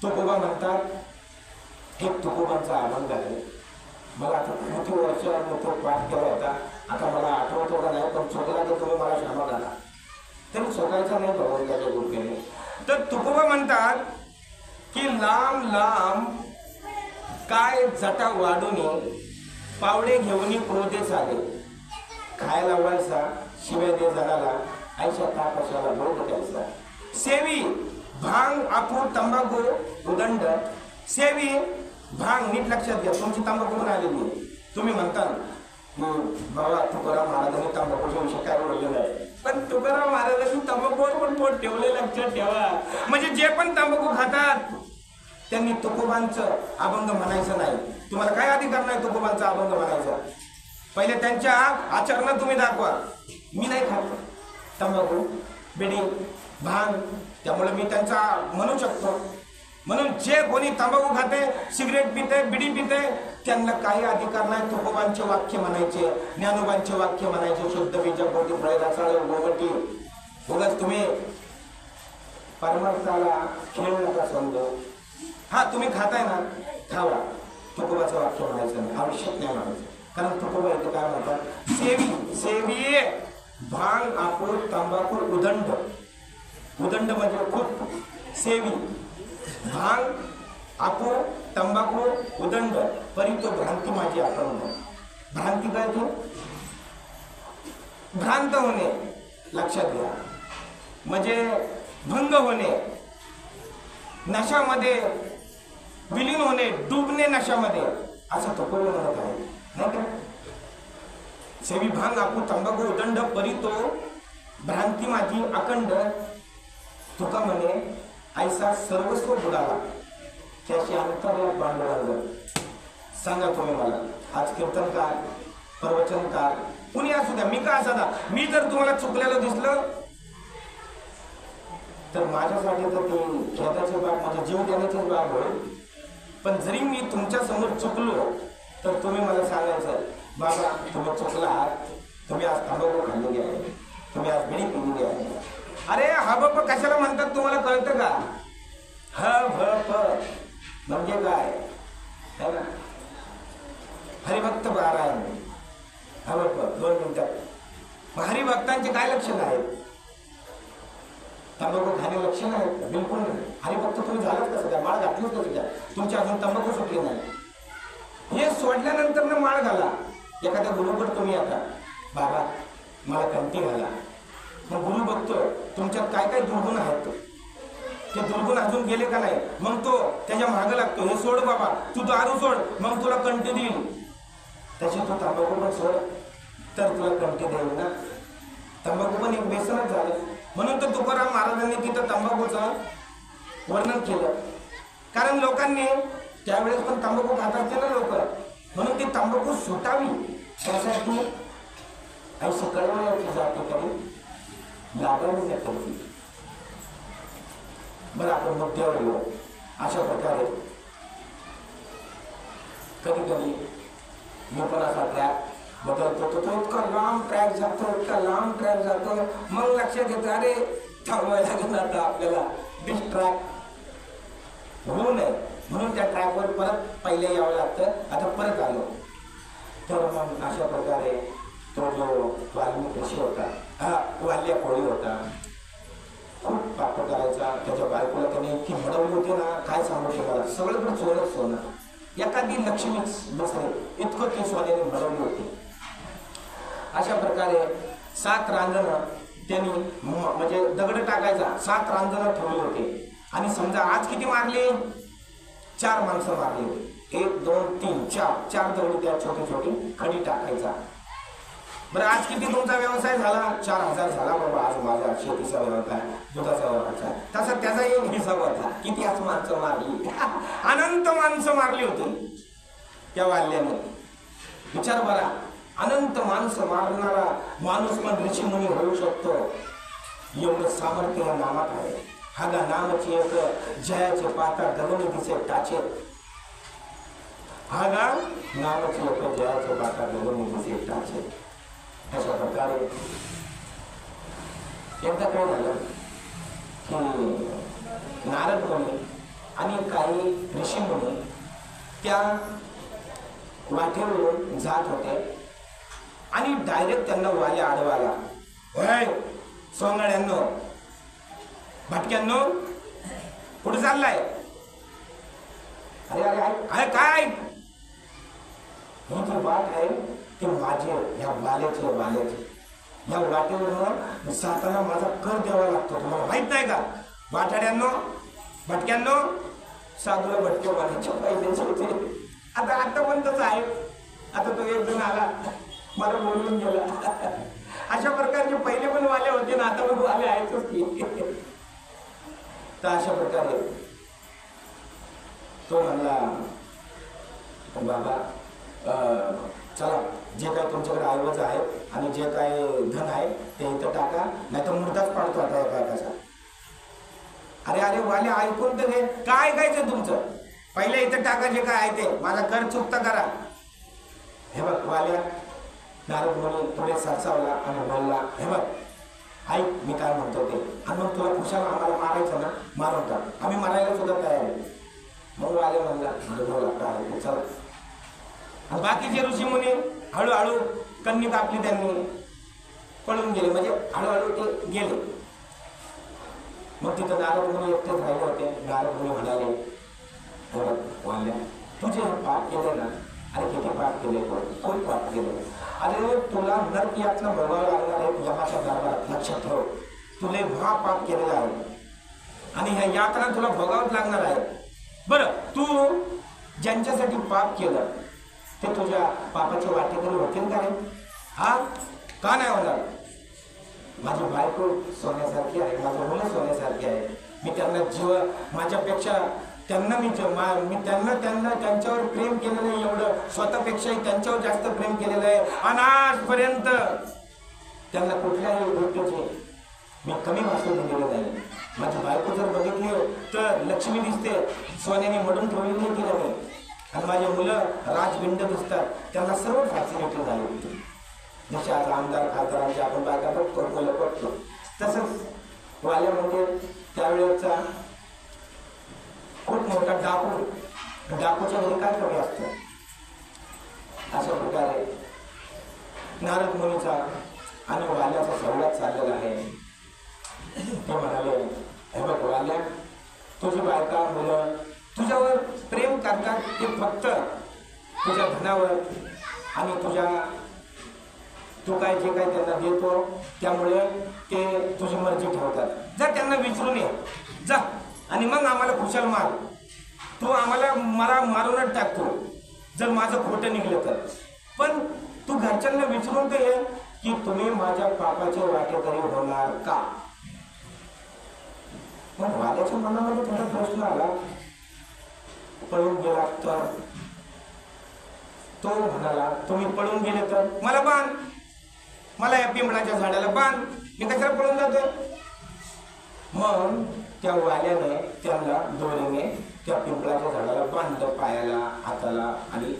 तुकोबा म्हणतात एक तुकोबांचा आनंद आहे. मला आता किती वर्षांनी तो पाठ केला होता, आता मला आठवतो का नाही, पण चुकला तर तुम्ही मला क्षमा करा. तरी चुकायचा नाही भगवंताच्या कृपेने. तर तुकोबा म्हणतात की लांब लांब काय जटा वाढून पावडे घेऊन क्रोधे चाले, खायला व्हायचा शिवाय दे जनाला, आयशा तापाशाला लोट द्यायचा. सेवी भांग आपू तंबाखू उदंड. सेवी भांग, नीट लक्षात घ्या, तुमची तंबाखू आलेली आहे. तुम्ही म्हणता बाबा तुकाराम महाराजांनी तंबाखूच्या विषयी काय बोललेलं आहे, पण तुकाराम महाराजांनी तंबाखूवर पण पोट ठेवले, लक्षात ठेवा. म्हणजे जे पण तंबाखू खातात त्यांनी तुकोबांचं अभंग म्हणायचं नाही. तुम्हाला काय अधिकार नाही तुकोबांचा अभंग म्हणायचा. पहिले त्यांच्या आचरणात तुम्ही दाखवा. मी नाही खात तंबाखू, बिडी, भांग, त्यामुळे मी त्यांचा म्हणू शकतो. म्हणून जे कोणी तंबाखू खाते, सिगरेट पिते, बिडी पिते, त्यांना काही अधिकार नाही तुकोबांचे वाक्य म्हणायचे, ज्ञानोबांचे वाक्य म्हणायचे. शुद्ध बीजापोटी प्रयत्नाचा गोमटी. उगाच तुम्ही परमार्थाला खेळ नका समजू. हा तुम्ही खाताय ना, खावा, तुकोबाचं वाक्य म्हणायचं नाही, आवश्यक नाही म्हणायचं. कारण तुकोबा इथे काय म्हणतात, सेवी सेवी भांग आपू तंबाखू उदंड. उदंड म्हणजे खूप. सेवी भांग आपू तंबाखू उदंड परी तो भ्रांती माझी अपंग. भ्रांती काय ते? भ्रांत होणे, लक्षात घ्या, म्हणजे भंग होणे, नशामध्ये विलीन होणे, डुबणे नशामध्ये, असं तुकोबा म्हणत आहे, नाही का? सेवी भांग आपू तंबाखू उदंड परी तो भ्रांती माझी अखंड. तुका म्हणे ऐसा सर्वस्व बुडाला, त्याशी अंतर्यात बांधलं. सांगा तुम्ही मला, आज कीर्तनकार, प्रवचनकार, कुणी असू द्या, मी का असा, मी जर तुम्हाला चुकलेलं दिसलं तर माझ्यासाठी तर ते खेदाचे बाब, माझ्या जीव देण्याचेच बाब होईल. पण जरी मी तुमच्या समोर चुकलो तर तुम्ही मला सांगायचं, बाबा तुम्ही चुकला आहात, तुम्ही आज तंबाखू खाल्लेली आहे, तुम्ही आज बिडी पिलेली आहे. अरे हा बाप कशाला म्हणतात तुम्हाला कळतं का? ह भ प म्हणजे काय है ना? हरिभक्त पारायण. हा बाप 2 मिनिटात. हरिभक्तांचे काय लक्षण आहेत? तंबाखू खाणे लक्षण आहेत? बिलकुल नाही. हरिभक्त तुम्ही झालाच कसं काय? माळ घातलीच कसं काय? तुमची अजून तंबाखू सुटली नाही. हे सोडल्यानंतर ना माळ घाला. एखाद्या गुरुकडे तुम्ही आता, बाबा मला कंठी घाला. मग गुरु बघतो तुमच्यात काय काय दुर्गुण आहेत, ते दुर्गुण अजून गेले का नाही, मग तो त्याच्या मागं लागतो. हे सोड बाबा, तू दारू सोड, मग तुला कंठी देईल. त्याची तू तंबाखू पण सोड तर तुला कंठी देईल ना. तंबाखू पण एक व्यसनच झालं. म्हणून तर तुकाराम महाराजांनी तिथं तंबाखूचं वर्णन केलं. कारण लोकांनी त्यावेळेस पण तंबाखू खात असते ना लोक, म्हणून ती तंबाखू सुटावी त्यासाठी ऐशी कळवण्याची जाते तरी लागावी करते. बरं, आपण मुद्द्यावर येऊ. अशा प्रकारे कधी कधी मी पण असा ट्रॅक बदलतो, तो इतका लांब ट्रॅक जातो, इतका लांब ट्रॅक जातो. मग लक्षात येतं, अरे थांबवायला लागेल आता आपल्याला, डिस्ट्रॅक्ट होऊ नये म्हणून त्या ट्रॅकवर परत पहिले यावं लागतं. आता परत आलो तर मग अशा प्रकारे तो जो वाल्मिक ऋषी होता, हा वाल्या कोळी होता, खूप पाप करायचा. त्याच्या बायकोला त्याने इतकी मडवली होती ना, काय सांगू शकाल. सगळीकडे सोनच सोनं, एखादी लक्ष्मीच बसले इतकं ती सोन्याने मडवली होती. अशा प्रकारे 7 रांजणं त्यांनी म्हणजे दगड टाकायचा 7 रांजणं ठेवली होती. आणि समजा आज किती मारले? 4 माणसं मारली. 1 2 3 4 दगडी त्या छोटी छोटी खडी टाकायचा. बरं, आज किती तुमचा व्यवसाय झाला? 4000 झाला बाबा आज माझा शेतीचा व्यवसाय, दुधाचा व्यवसाय. तसा त्याचा एक हिसाब होता, किती आज माणसं मारली. अनंत माणसं मारली होती त्या वाल्याने. विचार बरा, अनंत माणसं मारणारा माणूस पण ऋषी मुनी होऊ शकतो, एवढं सामर्थ्य या नामात आहे. हा गा नामाची एक जयाचे पाता गगन दिसे टाचे. हा गा नामच येतं जयाचे बाटा गेलं निघून एकटाचे. अशा प्रकारे एकदा काय झालं की नारद मुनी आणि काही ऋषी मुनी त्या वाटेवरून जात होते आणि डायरेक्ट त्यांना वाले आडवाला, होय सोंगड्यांनो भटक्यांनो कुठे चाललाय? अरे अरे अरे काय ही जी वाट आहे ती माझी, या वाल्याची या वाटेवरून जाताना माझा कर द्यावा लागतो, तुम्हाला माहित नाही का? वाटाड्यांनो भटक्यांनो साधूला भटके वाल्याचे पहिलेच होते. आता पण तसं आहे. आता तो एक जण आला मला बोलून गेला. अशा प्रकारचे पहिले पण वाले होते ना, आता पण वाले आहेतच की. तर अशा प्रकारे तो म्हणला बाबा चला जे काय तुमच्याकडे ऐवज आहे आणि जे काय धन आहे ते इथं टाका, नाही तर मुर्दाच पाडतो आता एका एकाचा. अरे अरे वाले ऐकून तर घे, काय ऐकायचं तुमचं? पहिले इथं टाका जे काय आहे ते, माझा कर चुकता करा. हे बघ वाल्या नारद मुनी पुढे सरसावला आणि बोलला, हे बघ ऐक मी काय म्हणतो ते, आणि मग तुला खुशाल आम्हाला मारायचं ना, मारून टाक, आम्ही मारायला सुद्धा तयार आहे. मग वाले म्हणला बोला काय चला. आणि बाकीचे ऋषी मुनी हळूहळू कन्नी कापली, त्यांनी पळून गेले, म्हणजे हळूहळू ते गेले. मग तिथं नारद मुनी एकटेच राहिले होते. नारद मुनी म्हणाले, वाल्या तुझे पाप केले ना, अरे किती पाप केले, कोण पाप केले? अरे तुला नरक यातना भोगावं लागणार आहे यमाच्या दरबारात, लक्षात ठेव. तुला महापाप केलेला आहे आणि ह्या यातना तुला भोगावंच लागणार आहे. बरं तू ज्यांच्यासाठी पाप केलं ते तुझ्या पापाचे वाटेकरी होतील का रे? हा का नाही होणार? माझी बायको सोन्यासारखी आहे, माझी मुलं सोन्यासारखी आहे, मी त्यांना जीव माझ्यापेक्षा त्यांना मी त्यांना त्यांच्यावर प्रेम केलेलं आहे, एवढं स्वतःपेक्षाही त्यांच्यावर जास्त प्रेम केलेलं आहे. आणि आजपर्यंत त्यांना कुठल्याही गोष्टीचे मी कमी वाचू दिलेलं नाही. माझी बायको जर बघितली तर लक्ष्मी दिसते, सोन्याने मडून ठेवलेली नाही केलं मी. आणि माझी मुलं राजबिंड दिसतात, त्यांना सर्व फॅसिलिटी झाली. जसे आज आमदार खासदारांचे आपण बायका बघतो, मुलं बघतो, तसंच वाल्यामध्ये त्यावेळेचा खूप मोठा डाकूच्या घरी काय कमी असतं. अशा प्रकारे नारद मुनीचा आणि वाल्याचा संवाद चाललेला आहे. ते म्हणाले, हे बघ वाल्या, तुझी बायका मुलं तुझ्यावर प्रेम करतात, ते फक्त तुझ्या धनावर आणि तू काय जे काय त्यांना देतो त्यामुळे ते तुझी मर्जी ठेवतात. जर त्यांना विचारून ये जा आणि मग आम्हाला खुशाल मार, तू आम्हाला मारूनच टाकतो जर माझं खोटं निघलं तर. पण तू घरच्यांना विचारून तर ये की तुम्ही माझ्या पापाचे वाटेकरी होणार का? मग वाल्याच्या मनामध्ये थोडा प्रश्न आला, पळून गेला तर? तो म्हणाला, तुम्ही पळून गेले तर मला बांध, मला या पिंपळाच्या झाडाला बांध, मी कशाला पळून जातो? मग त्या वाल्याने त्यांना दोरीने त्या पिंपळाच्या झाडाला बांधलं, पायाला हाताला, आणि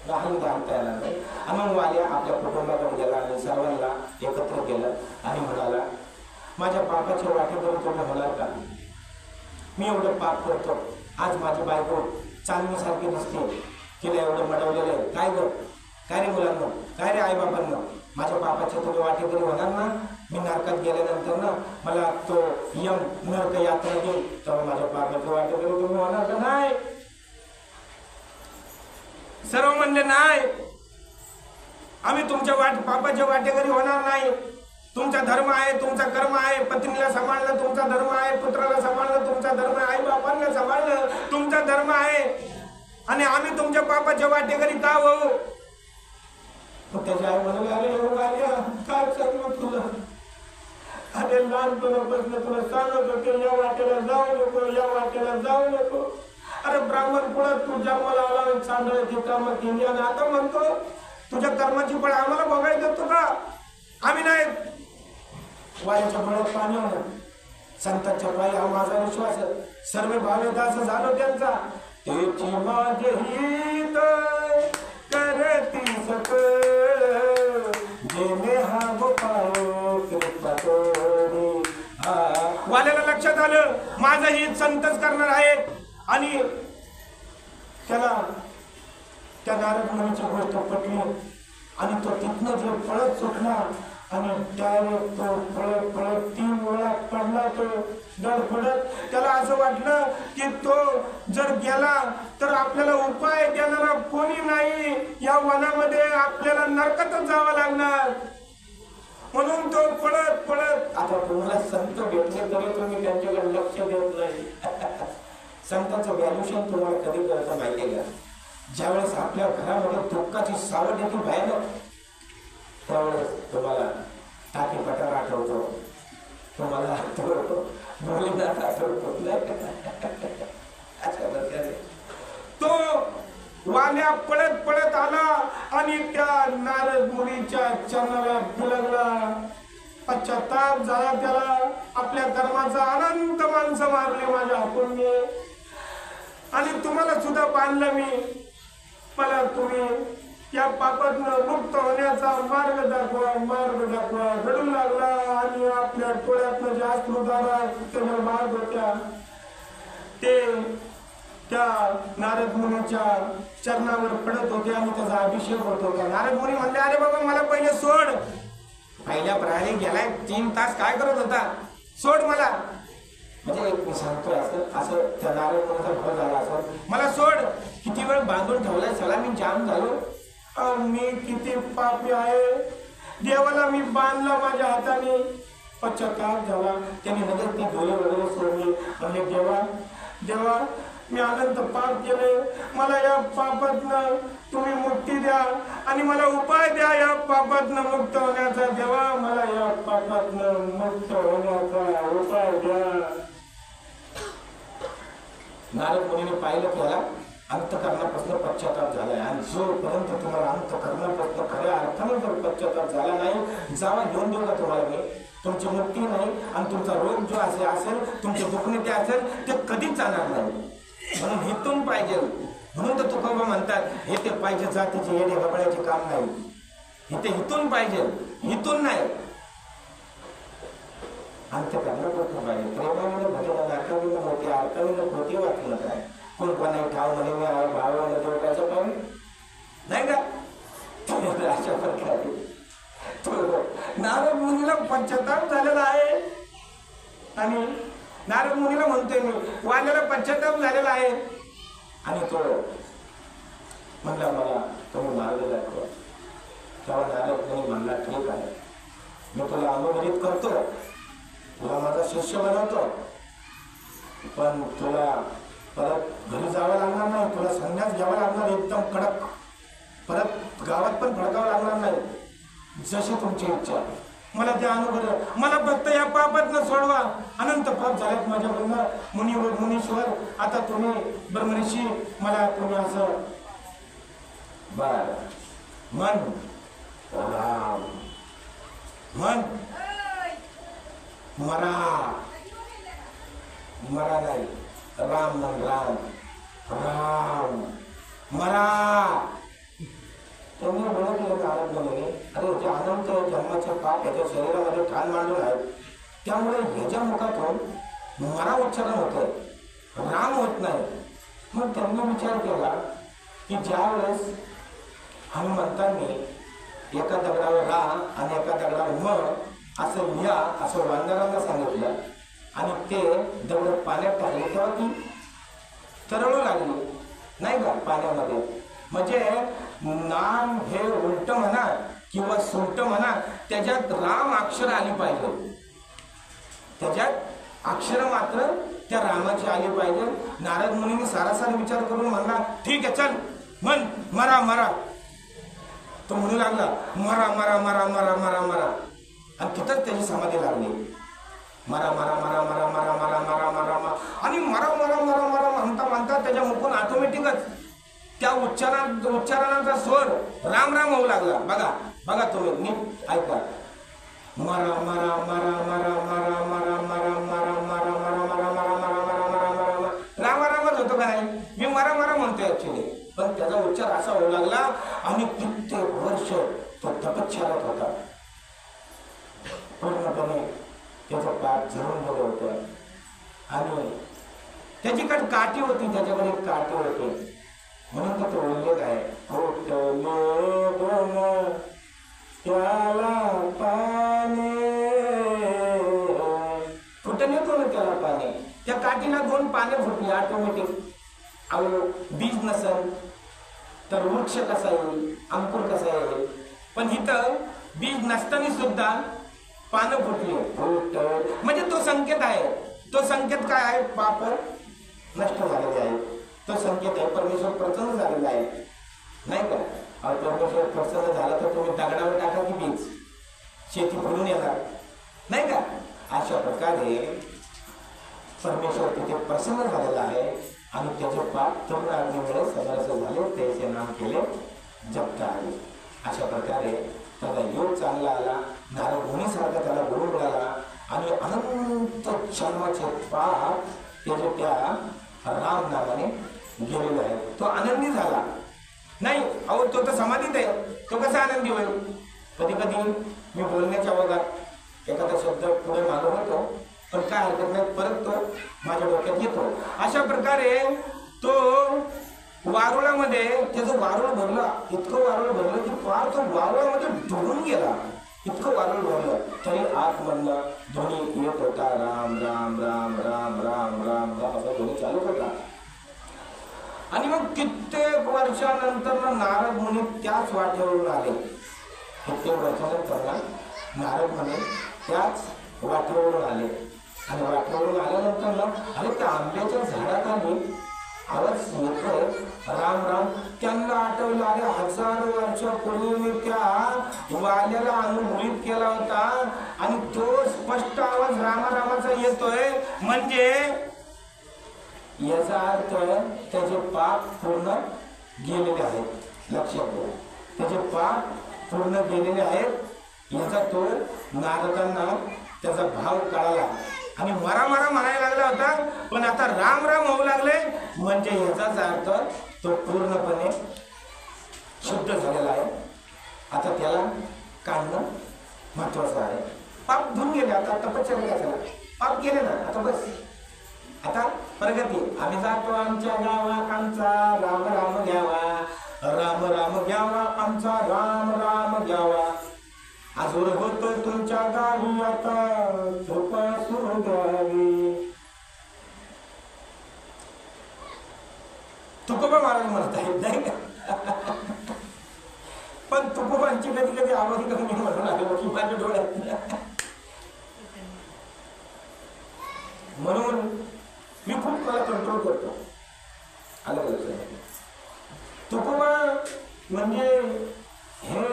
राहून बांधता यायला नाही. आणि मग वाल्या आपल्या कुटुंबाकडे गेला आणि सर्वांना एकत्र केलं आणि म्हणाला, माझ्या पापाच्या वाटेवर तुम्ही होणार का? मी एवढं पाप करतो, आज माझी बायको चांदणीसारखी दिसते, तिला एवढं मडवलेलं आहे, काय ग काय रे मुलांना, काय रे आईबाबांना, माझ्या पापाचे तुम्ही वाटेकरी होणार ना? मी नरकात गेल्यानंतर ना मला तो यम नरक यात्रा देईल, तेव्हा माझ्या पापाचे वाटेकरी तुम्ही होणार का? नाही. सर्व म्हणले नाही, आम्ही तुमच्या पापाच्या वाटेकरी होणार नाही. तुमचा धर्म आहे, तुमचा कर्म आहे, पत्नीला सांभाळणं तुमचा धर्म आहे, पुत्राला सांभाळणं तुमचा धर्म आहे, आई बापांना सांभाळणं तुमचा धर्म आहे, आणि आम्ही तुमच्या पापाच्या वाटेकरी का होऊ? त्याच्या आई म्हणाले, अरे काय सांगू तुला, अरे लहानपणापासून तुला सांगत होते या वाटेला जाऊ नको, या वाटेला जाऊ नको. अरे ब्राह्मण कुळात तू जन्माला आला, चांदण्याची कामं केली, आणि आता म्हणतो तुझ्या कर्माची फळ आम्हाला बघायला देतो का? आम्ही नाही. वाईच्या फळात पाणी होणार, संतांच्या पायी हा माझा विश्वास आहे. सर्व भावे दास झालो त्यांचा, त्याची माझे हित आलं माझंही संतच करणार आहे. आणि त्याला त्या नारद मुनीची गोष्ट पटली आणि तो तिथनं जे पळत सुटला आणि त्यावेळेस तो पळत पळत 3 वेळा पडला. तो धडपडत. त्याला असं वाटलं की तो जर गेला तर आपल्याला उपाय देणारा कोणी नाही, या वनामध्ये आपल्याला नरकातच जावं लागणार. म्हणून तो पळत पळत. आता तुम्हाला संत भेटले तरी तुम्ही त्यांच्याकडे लक्ष देत नाही. संतांचं व्हॅल्युशन तुम्हाला कधी कळतं माहिती आहे का? ज्यावेळेस आपल्या घरामध्ये दुःखाची सावट येते भयानक, त्यावेळेस तुम्हाला टाकी पटार आठवतो, तुम्हाला भोलेनाथ आठवतो. अशा प्रकारे तो वाल्या पळत पळत आला आणि त्या नारद मुनीच्या चरणाला बिलगला. पश्चाताप झाला त्याला. आपल्या कर्माचा अनंत माणसं मारली माझ्या हातून आणि तुम्हाला सुद्धा बांधलं मी. मला तुम्ही या पापातनं मुक्त होण्याचा मार्ग दाखवा, मार्ग दाखवा. रडू लागला आणि आपल्या डोळ्यातनं जे अश्रुधारा त्याला मार्ग होत्या ते त्या नारद मुनीच्या चरणावर पडत होते आणि त्याचा अभिषेक होत होता. नारद मुनी म्हणले, अरे बाबा मला पहिले सोड. पहिल्या प्रहरी गेलाय 3 तास काय करत होता, सोड मला. म्हणजे एक मी सांगतोय असं त्या नारद मुनीचा भाव झाला असं, मला सोड. किती वेळ बांधून ठेवलाय, चला मी जाम झालो. मी किती पापी आहे, देवाला मी बांधला माझ्या हाताने. पश्चाताप झाला. त्यांनी नजर ती डोळे वगैरे सोडली. म्हणजे देवा मी अनंत पाप केले, मला या पापातनं तुम्ही मुक्ती द्या आणि मला उपाय द्या या पापातनं मुक्त होण्याचा. देवा मला या पापातनं मुक्त होण्याचा उपाय द्या. नारद मुनीने पाहिलं की याला अंतःकरणापासून पश्चाताप झालाय आणि जोपर्यंत तुम्हाला अंतःकरणापासून खऱ्या अर्थाने जर पश्चाताप झाला नाही, जावा घेऊन देऊ का तुम्हाला मी, तुमची मुक्ती नाही आणि तुमचा रोग जो असेल तुमचे दुखणे ते असेल ते कधीच जाणार नाही. म्हणून हितून पाहिजे. म्हणून तर तुकोबा म्हणतात, हे ते पाहिजे जातीचे येडे गबळ्याचे काम नाही, इथे हितून पाहिजे, हितून नाही. अंतःकरणापासून पाहिजे. प्रेमाने भजन अर्थाने मोठी अर्थाने खोटी वाचलं काय, कोण कोणाही ठाव म्हणे भावाला जोडायचं पाहिजे नाही का. अशा प्रकारे नारद मुनीला पश्चाताप झालेला आहे आणि नारद मुनीला म्हणतोय मी, वाल्याला पश्चाताप झालेला आहे. आणि तो म्हणला मला तुम्ही मार्ग दाखवा. तेव्हा नारद मुनी म्हणला, ठीक आहे, मी तुला अनुमोदित करतो, तुला माझा शिष्य बनवतो, पण तुला परत घरी जावं लागणार नाही, तुला संन्यास घ्यावा लागणार एकदम कडक, परत गावात पण फडकावं लागणार नाही, जशी तुमची इच्छा. मला ते अनुभव, मला फक्त या पापातनं सोडवा. अनंत पाप झाल्यात माझ्याकडनं मुनीश्वर. आता तुम्ही ब्रह्मऋषी मला तुम्ही असं बर मन राम मन मरा मरा नाही, राम मन राम राम मरा. त्यांनी म्हणून केलं नारद मुनीने, अरे जे अनंत जन्माचे पाप याच्या शरीरामध्ये ठाण मांडून आहेत, त्यामुळे ह्याच्या मुखातून मरा उच्चारण होतं, राम होत नाही. मग त्यांनी विचार केला की ज्या वेळेस हनुमंतांनी एका दगडावर रा आणि एका दगडावर म असं लिहा असं वानरांना सांगितलं आणि ते दगड पाण्यात टाकले, तेव्हा ती तरळू लागली नाही का पाण्यामध्ये. म्हणजे नाम हे उलट म्हणा किंवा सुलट म्हणा, त्याच्यात राम अक्षर आली पाहिजे, त्याच्यात अक्षर मात्र त्या रामाची आली पाहिजे. नारद मुनीने सारासार विचार करून म्हणला, ठीक आहे चल म्हण मरा मरा. तो म्हणू लागला मरा मरा मरा मरा मरा मरा आणि तिथंच त्याची समाधी लागली. मरा मरा मरा मरा मरा मरा मरा मरा मरा आणि मरा मरा मरा मरा म्हणता म्हणता त्याच्या मुखून ऑटोमॅटिकच त्या उच्चारणाचा स्वर राम राम होऊ लागला. बघा बघा तुम्ही नीट ऐका. मरा मरा मरा मरा मरा मरा मरा मरा मरा मरा मरा मरा मरा मरा मरा मरा राम रामच होतो का नाही, मी मरा मरा म्हणतोय ऍक्च्युली, पण त्याचा उच्चार असा होऊ लागला आणि कित्येक वर्ष तो तपश्चर्यात होता. पूर्णपणे त्याचं पाप झरून गेलं होतं. आणि त्याच्याकडे काठी होती, त्याच्याकडे एक काठी होती, म्हणून तो उल्लेख आहे, फुटले दोन त्याला पाने, फुटले दोन त्याला पाने, त्या काठीला 2 पाने फुटली ऑटोमॅटिक. अहो बीज नसल तर वृक्ष कसा येईल, अंकुर कसा येईल, पण इथं बीज नसताना सुद्धा पानं फुटली, म्हणजे तो संकेत आहे. तो संकेत काय आहे? पाप नष्ट झालेले आहे. तो संकेत आहे परमेश्वर प्रसन्न झालेला आहे, नाही का? परमेश्वर प्रसन्न झाला तर तुम्ही दगडावर टाका की बीज, शेती फुलून येणार, नाही का? अशा प्रकारे परमेश्वर तिथे प्रसन्न झालेला आहे आणि त्याचे पाप पूर्ण अग्नीमुळे समरस झाले, त्याचे नाम केले जपता आले. अशा प्रकारे त्याला योग चांगला आला, नारदमुनीसारखा त्याला गुरु मिळाला आणि अनंत जन्माचे पाप त्याचे त्या राम नामाने गेलेले आहे. तो आनंदी झाला नाही. अहो तो तर समाधीत आहे, तो कसा आनंदी होईल? कधी कधी मी बोलण्याच्या ओघात एखादा शब्द पुढे मागवतो होतो, पण काय हरकत नाही, परत तो माझ्या डोक्यात येतो. अशा प्रकारे तो वारुळामध्ये त्याचं वारुळ भरलं, इतकं वारुळ भरलं की फार तो वारुळामध्ये डुबून गेला, इतकं वारुळ भरलं. तरी आतमधनं ध्वनी येत होता, राम राम राम राम राम राम राम असा ध्वनी चालू होता. आणि मग कित्येक वर्षानंतर नारद मुनी त्याच वाटेवरून आले. कित्येक वर्षानंतर नारद मुनी त्याच वाटेवरून आले आणि वाटेवरून आल्यानंतर अरे त्या आंब्याच्या झाडाखाली आवाज येतोय राम राम. त्यांना आठवलं, अरे 1000 वर्षापूर्वी मी त्या वाल्याला अनुभूत केला होता आणि तो स्पष्ट आवाज रामारामाचा येतोय, म्हणजे याचा अर्थ त्याचे पाप पूर्ण गेलेले आहेत. लक्षात घ्या, त्याचे पाप पूर्ण गेलेले आहेत याचा तो नारदांना त्याचा भाव कळाला आणि मरा मरा म्हणायला लागला होता, पण आता राम राम होऊ लागले, म्हणजे याचाच अर्थ तो पूर्णपणे शुद्ध झालेला आहे. आता त्याला काढणं महत्वाचं आहे. पाप धुवून गेले, आता तपश्चर्या झाला, पाप गेले ना, आता बस, आता प्रगती. आम्ही जातो आमच्या गावा, आमचा राम राम घ्यावा, राम राम घ्यावा, आमचा राम राम घ्यावा. आजवर होतो तुमच्या गावी, आता झोपा सुरू द्यावी. तुकोबा महाराज म्हणत आहेत, नाही का? पण तुकोबांची कधी कधी आवाज कमी म्हणून आले की माझ्या डोळ्यात, म्हणून मी खूप मला कंट्रोल करतो. आलं लक्षात? तुकोबा म्हणजे हे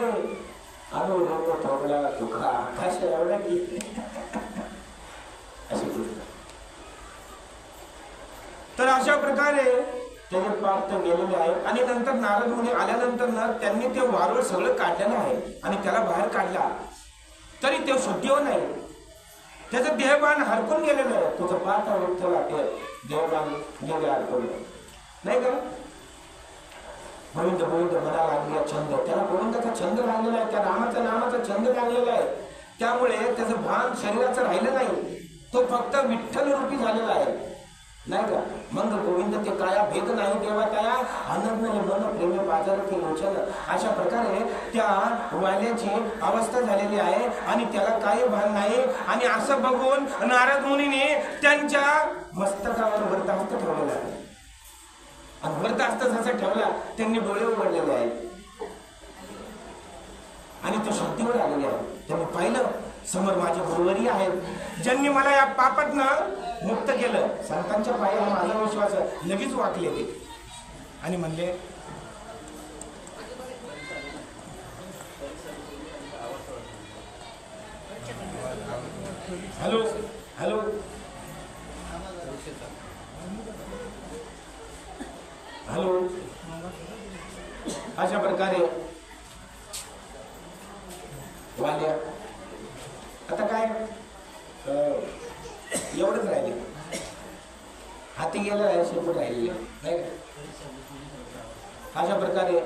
अनुभव थोडला तुका आकाश एवढा की अशी गोष्ट. तर अशा प्रकारे त्याचे पाप तर गेलेले आहे. आणि नंतर नारद मुनी आल्यानंतर ना त्यांनी ते वारुळ सगळं काढलेलं आहे आणि त्याला बाहेर काढला, तरी ते शुद्धीवर नाही. त्याचं देहभान हरकून गेलेलं आहे. तुझं पाठ विठ्ठला ते देहभान गेले हरकून, नाही का? गोविंद गोविंद मला लागलेला छंद, त्याला गोविंदाचा छंद लागलेला आहे, त्या रामाच्या नामाचा छंद लागलेला आहे. त्यामुळे त्याचं भान शरीराचं राहिलं नाही, तो फक्त विठ्ठल रूपी झालेला आहे, नाही का? मग गोविंद ते काया भेद नाही देवा त्या आनंद मन प्रेमी बाजार की लोचन. अशा प्रकारे त्या वाल्याची अवस्था झालेली आहे आणि त्याला काही भान नाही. आणि असं बघून नारद मुनीने त्यांच्या मस्तकावर वरदास्त ठेवलेला आहे आणि वरदास्त जसा ठेवला त्यांनी डोळे उघडलेले आहेत आणि तो शुद्धीवर आलेले आहे. त्यांनी पाहिलं समोर माझे गुरुवरी आहेत, ज्यांनी मला या पापातनं मुक्त केलं. संतांच्या पायाला माझा विश्वास लगेच वाकले ते आणि म्हणले, हॅलो हॅलो हॅलो. अशा प्रकारे वाल्या आता काय एवढंच राहिले, हाती गेलं आहे, शेपूट राहिलेले नाही का? अशा प्रकारे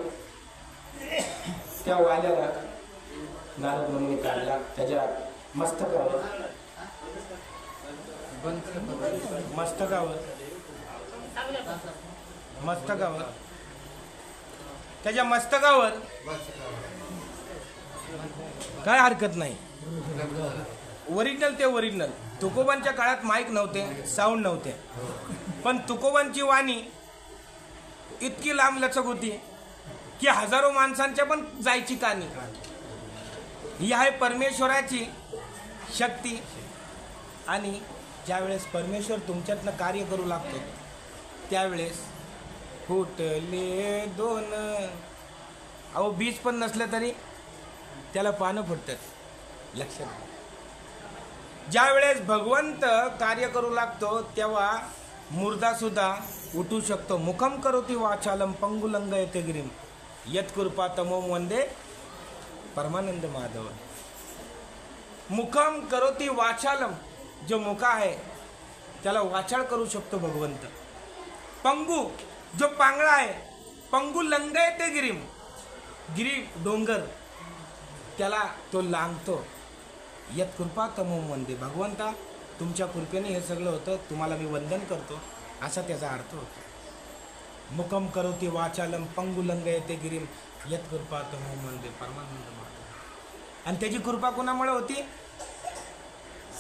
त्या वाल्याला नारद मुनीने काढला, त्याच्या मस्तकावर मस्तकावर मस्तकावर त्याच्या मस्तकावर काय हरकत नाही. ओरिजिनल ते ओरिजिनल. तुकोबांच्या काळात माईक नव्हते, साऊंड नव्हते, पण तुकोबांची वाणी इतकी लांब लचक होती की हजारो माणसांच्या पण जायची कानी. ही आहे परमेश्वराची शक्ती. आणि ज्यावेळेस परमेश्वर तुमच्यातनं कार्य करू लागतो त्यावेळेस फुटले दोन, अहो बीज पण नसलं तरी त्याला पानं फुटतात. लक्षात घ्या. ज्यावेळेस भगवंत कार्य करू लागतो तेव्हा मुर्दा सुद्धा उठू शकतो. मुखम करोती वाचालम पंगुलंग येते गिरीम यत्कृपा तमोम वंदे परमानंद माधव. मुखम करोती वाचालम, जो मुका आहे त्याला वाचाळ करू शकतो भगवंत. पंगू, जो पांगळा आहे, पंगू लंग येते गिरीम, गिरी डोंगर, त्याला तो लांगतो. यत कृपा तमोम वंदे, भगवंता तुमच्या कृपेने हे सगळं होतं, तुम्हाला मी वंदन करतो, असा त्याचा अर्थ होतो. मुखम करोती वाचालम पंगुलंग येते गिरीम यत कृपा तमोम वंदे परमानंद माधव. आणि त्याची कृपा कोणामुळे होती?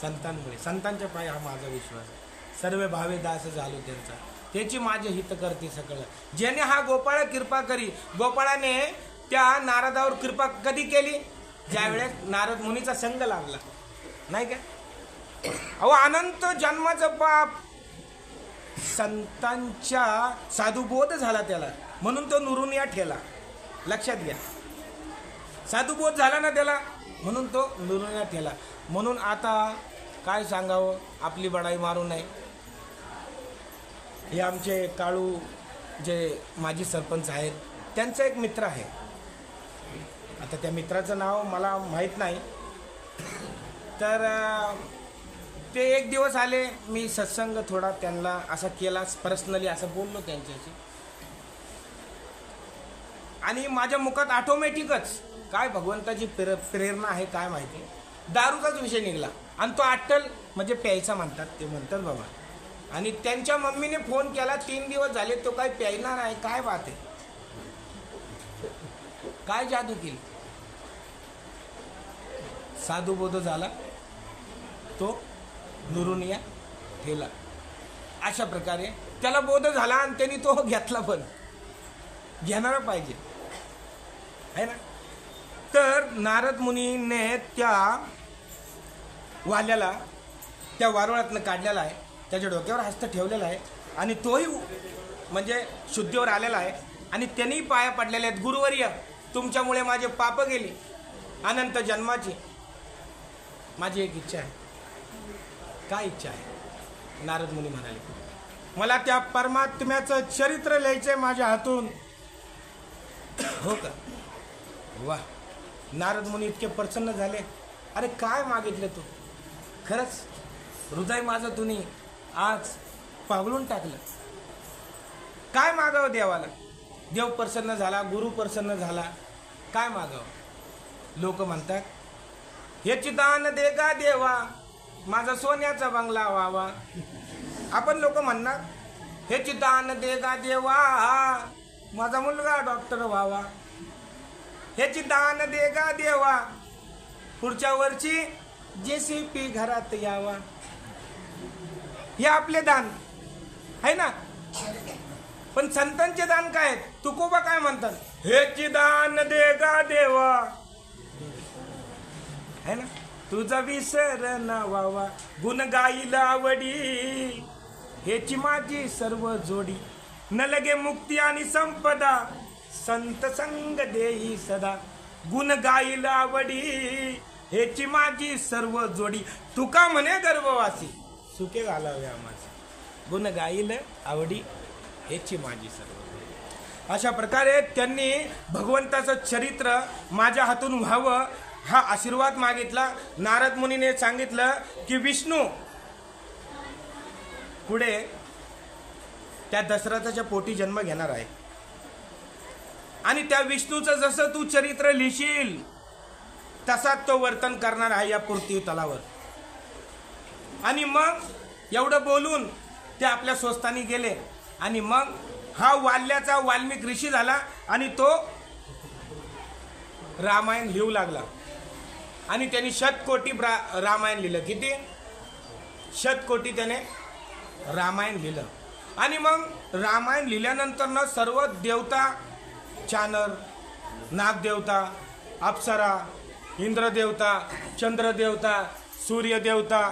संतांमुळे. संतांच्या पायी हा माझा विश्वास आहे. सर्व भावे दास झालो त्यांचा, त्याची माझे हित करते सकळ. ज्याने हा गोपाळ कृपा करी. गोपाळाने त्या नारदावर कृपा कधी केली? ज्यावेळेस नारद मुनीचा संग लागला, नाही का? अहो अनंत जन्माचं पाप संतांच्या साधुबोध झाला त्याला, म्हणून तो नुरुनिया ठेला. लक्षात घ्या. साधुबोध झाला ना त्याला, म्हणून तो नुरुनिया ठेला. म्हणून आता काय सांगावं, आपली बडाई मारू नये. हे आमचे काळू जे माजी सरपंच आहेत त्यांचा एक मित्र आहे. आता त्या मित्राचं नाव मला माहीत नाही. तर ते एक दिवस आले, मी सत्संग थोडा त्यांना असा केला, पर्सनली असं बोललो त्यांच्याशी. आणि माझ्या मुखात ऑटोमॅटिकच काय भगवंताची प्रेरणा आहे काय माहिती, दारूचाच विषय निघाला. आणि तो अट्टल म्हणजे प्यायचा म्हणतात, ते म्हणतात बाबा. आणि त्यांच्या मम्मीने फोन केला, 3 दिवस झाले तो काय प्यायणार आहे. काय बात आहे, काय जादू केली. साधुबोध झाला, तो नुरुनिया ठेला. अशा प्रकारे त्याला बोध झाला आणि त्यांनी तो घेतला, पण घेणारा पाहिजे आहे ना. तर नारद मुनीने त्या वाल्याला त्या वारुळातनं काढलेला आहे, त्याच्या डोक्यावर हस्त ठेवलेला आहे आणि तोही म्हणजे शुद्धीवर आलेला आहे. आणि त्यांनी पाया पडलेले आहेत, गुरुवर्य तुमच्यामुळे माझे पाप गेली अनंत जन्माची. माझी एक इच्छा आहे. काय इच्छा आहे? नारद मुनी म्हणाले, मला त्या परमात्म्याचं चरित्र लिहायचंय माझ्या हातून. हो का? वा. नारद मुनी इतके प्रसन्न झाले. अरे काय मागितलं तू? खरंच हृदय माझं तुम्ही आज पागळून टाकलं. काय मागावं देवाला? देव प्रसन्न झाला, गुरु प्रसन्न झाला, काय मागावं? लोक म्हणतात, हेची दान दे का देवा, माझा सोन्याचा बंगला व्हावा. आपण लोक म्हणणार, हेची दान दे का देवा, माझा मुलगा डॉक्टर व्हावा. हेची दान दे का देवा, पुढच्या वर्षी JCP घरात यावा. हे आपले दान आहे ना. पण संतांचे दान काय आहेत? तुकोबा काय म्हणतात? हेची दान दे का देवा, है ना, तुझा विसर न व्हावा. गुण गाईल आवडी, हेची माझी सर्व जोडी. न लगे मुक्ती आणि संपदा, संत संग देई सदा. गुण गाईल आवडी, हेची माझी सर्व जोडी. तुका म्हणे गर्भवासी, सुखे घालावे आम्हासी. गुण गाईल आवडी, हेची माझी सर्व जोडी. अशा प्रकारे त्यांनी भगवंताचं चरित्र माझ्या हातून व्हावं हा आशीर्वाद मागितला. नारद मुनीने सांगितलं की विष्णू पुढे त्या दशरथाच्या पोटी जन्म घेणार आहे आणि त्या विष्णूचं जसं तू चरित्र लिहिशील तसाच तो वर्तन करणार आहे या पृथ्वी तलावर. आणि मग एवढं बोलून ते आपल्या स्वस्थानी गेले आणि मग हा वाल्याचा वाल्मिक ऋषी झाला आणि तो रामायण लिहू लागला आणि त्यांनी शतकोटी रामायण लिहिलं. किती? शतकोटी त्याने रामायण लिहिलं. आणि मग रामायण लिहिल्यानंतर ना सर्व देवता, चानर, नागदेवता, अप्सरा, इंद्रदेवता, चंद्रदेवता, सूर्यदेवता,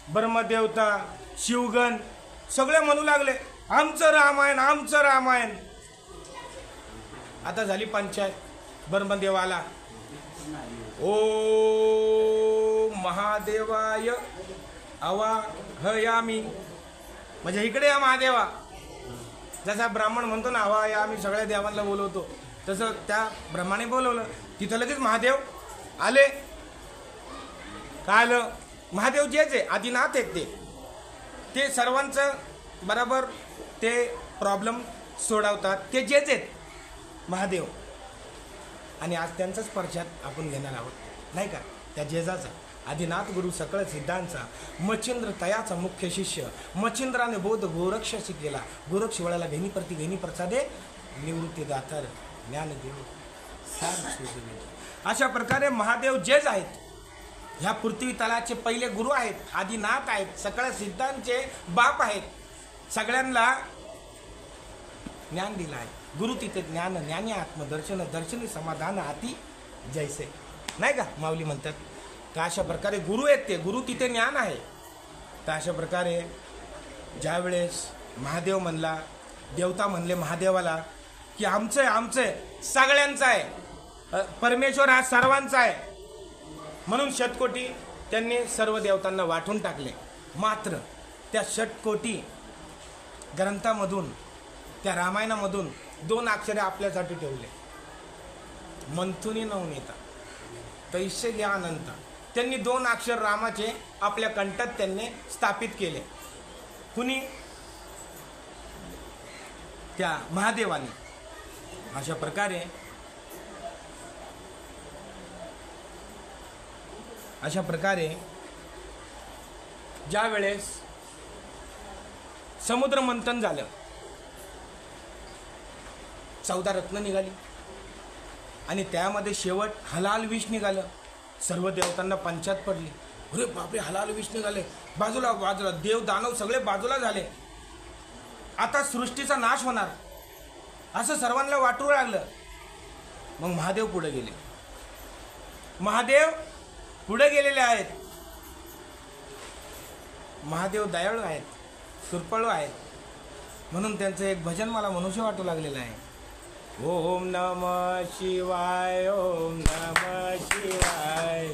ब्रह्मदेवता, शिवगण सगळे म्हणू लागले आमचं रामायण, आमचं रामायण. आता झाली पंचायत. ब्रह्मदेव आला. ओ महादेवाय आवाहयामी, म्हणजे इकडे या महादेवा. जसा ब्राह्मण म्हणतो ना आवाहयामी, सगळ्या देवांना बोलवतो, तसं त्या ब्रह्माने बोलवलं. तिथं लगेच महादेव आले. काय आलं? महादेव जेच आहे, आदिनाथ आहेत ते सर्वांचं बरोबर ते प्रॉब्लेम सोडवतात. ते जेच आहेत महादेव. आणि आज त्यांचाच परिचय आपण घेणार आहोत, नाही का? त्या जेजाचा, आदिनाथ गुरु सकळ सिद्धांचा, मच्छिंद्र तयाचा मुख्य शिष्य. मच्छिंद्राने बोध गोरक्ष शिकलेला. गोरक्ष वळाला घेणी प्रति घेणी प्रसादे निवृत्ती दातार ज्ञानदेव सार सुजले. अशा प्रकारे महादेव जेज आहेत. ह्या पृथ्वी तलाचे पहिले गुरु आहेत, आदिनाथ आहेत, सकळ सिद्धांचे बाप आहेत. सगळ्यांना ज्ञान दिलं आहे. गुरु तिथे ज्ञान, ज्ञानी आत्मदर्शन, दर्शनी समाधान आती जैसे, नाही का माऊली म्हणतात. तर अशा प्रकारे गुरु आहेत ते, गुरु तिथे ज्ञान आहे. तर अशा प्रकारे ज्यावेळेस महादेव म्हणला, देवता म्हणले महादेवाला की आमचं आहे, आमचं आहे, सगळ्यांचं आहे, परमेश्वर हा सर्वांचा आहे. म्हणून शतकोटी त्यांनी सर्व देवतांना वाटून टाकले. मात्र त्या शतकोटी ग्रंथामधून, त्या रामायणामधून 2 अक्षरे आपल्यासाठी ठेवले. मंथुनी नवनीता तैसे घ्या अनंत. त्यांनी 2 अक्षर रामाचे आपल्या कंठात त्यांनी स्थापित केले. कुणी? त्या महादेवाने. अशा प्रकारे ज्या वेळेस समुद्र मंथन झालं, 14 रत्न निघाली आणि त्यामध्ये शेवट हलाल विष निघालं. सर्व देवतांना पंचायत पडली. अरे बापरे, हलाल विष निघाले, बाजूला बाजूला, देव दानव सगळे बाजूला झाले. आता सृष्टीचा नाश होणार असं सर्वांना वाटू लागलं. मग महादेव पुढे गेले. महादेव पुढे गेलेले आहेत. महादेव दयाळू आहेत, कृपाळू आहेत. म्हणून त्यांचं एक भजन मला मनुष्य वाटू लागलेलं आहे. ओम नमः शिवाय, ओम नमः शिवाय,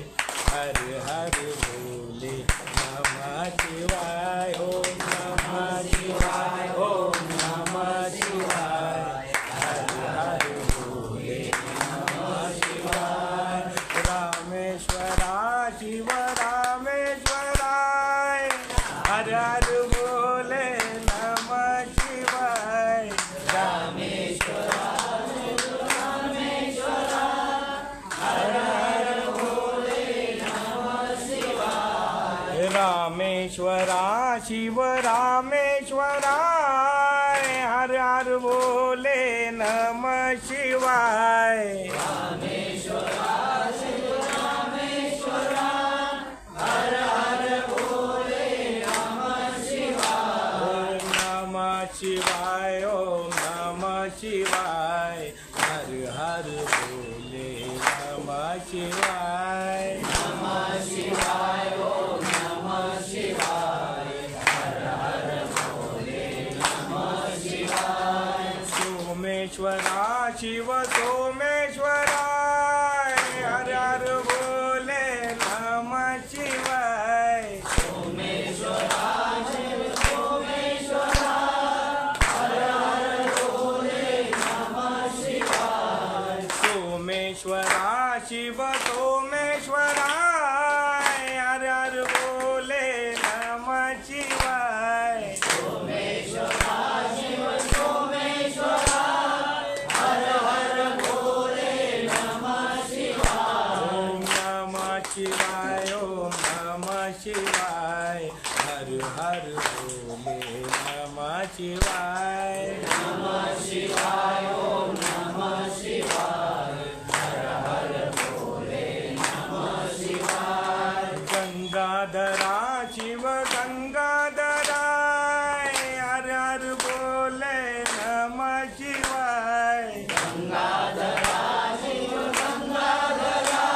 हर हर बोले नमः शिवाय, ओम नमः शिवाय, ओम नमः शिवाय, हर हर बोले नमः शिवाय. रामेश्वरा शिव रामेश्वराय, हर हर बोले नमः शिवाय. रामेश्वरा रामेश्वरा शिव रामेश्वराय, हर हर बोले नमः शिवाय. रामेश्वरा शिव रामेश्वरा, हर हर बोले नमः शिवाय. ओम नमः शिवाय, ओम नमः शिवाय, हर हर बोले नमः शिवाय. नमः शिवाय, ओम नमः शिवाय, हर हर बोले नमः शिवाय. सोमेश्वरा शिव सोमेश्वराय, हर हर बोले नमः शिवाय. सोमेश्वरा शिव सोमेश्वरा, हर हर बोले नमः शिवाय. सोमेश्वरा शिव सोमेश्वराय, हर हर बोले नमः शिवाय. सोमेश्वरा शिव सोमेश्वरा, हर हर बोले नमः शिवाय. ओम नमः शिवाय, ओम नमः शिवाय, हर हर शिवाय नमः शिवाय ओम नमः शिवाय हर हर भोले नमः शिवाय गंगाधरा शिव गंगाधरा हर हर भोले नमः शिवाय गंगाधरा शिव गंगाधरा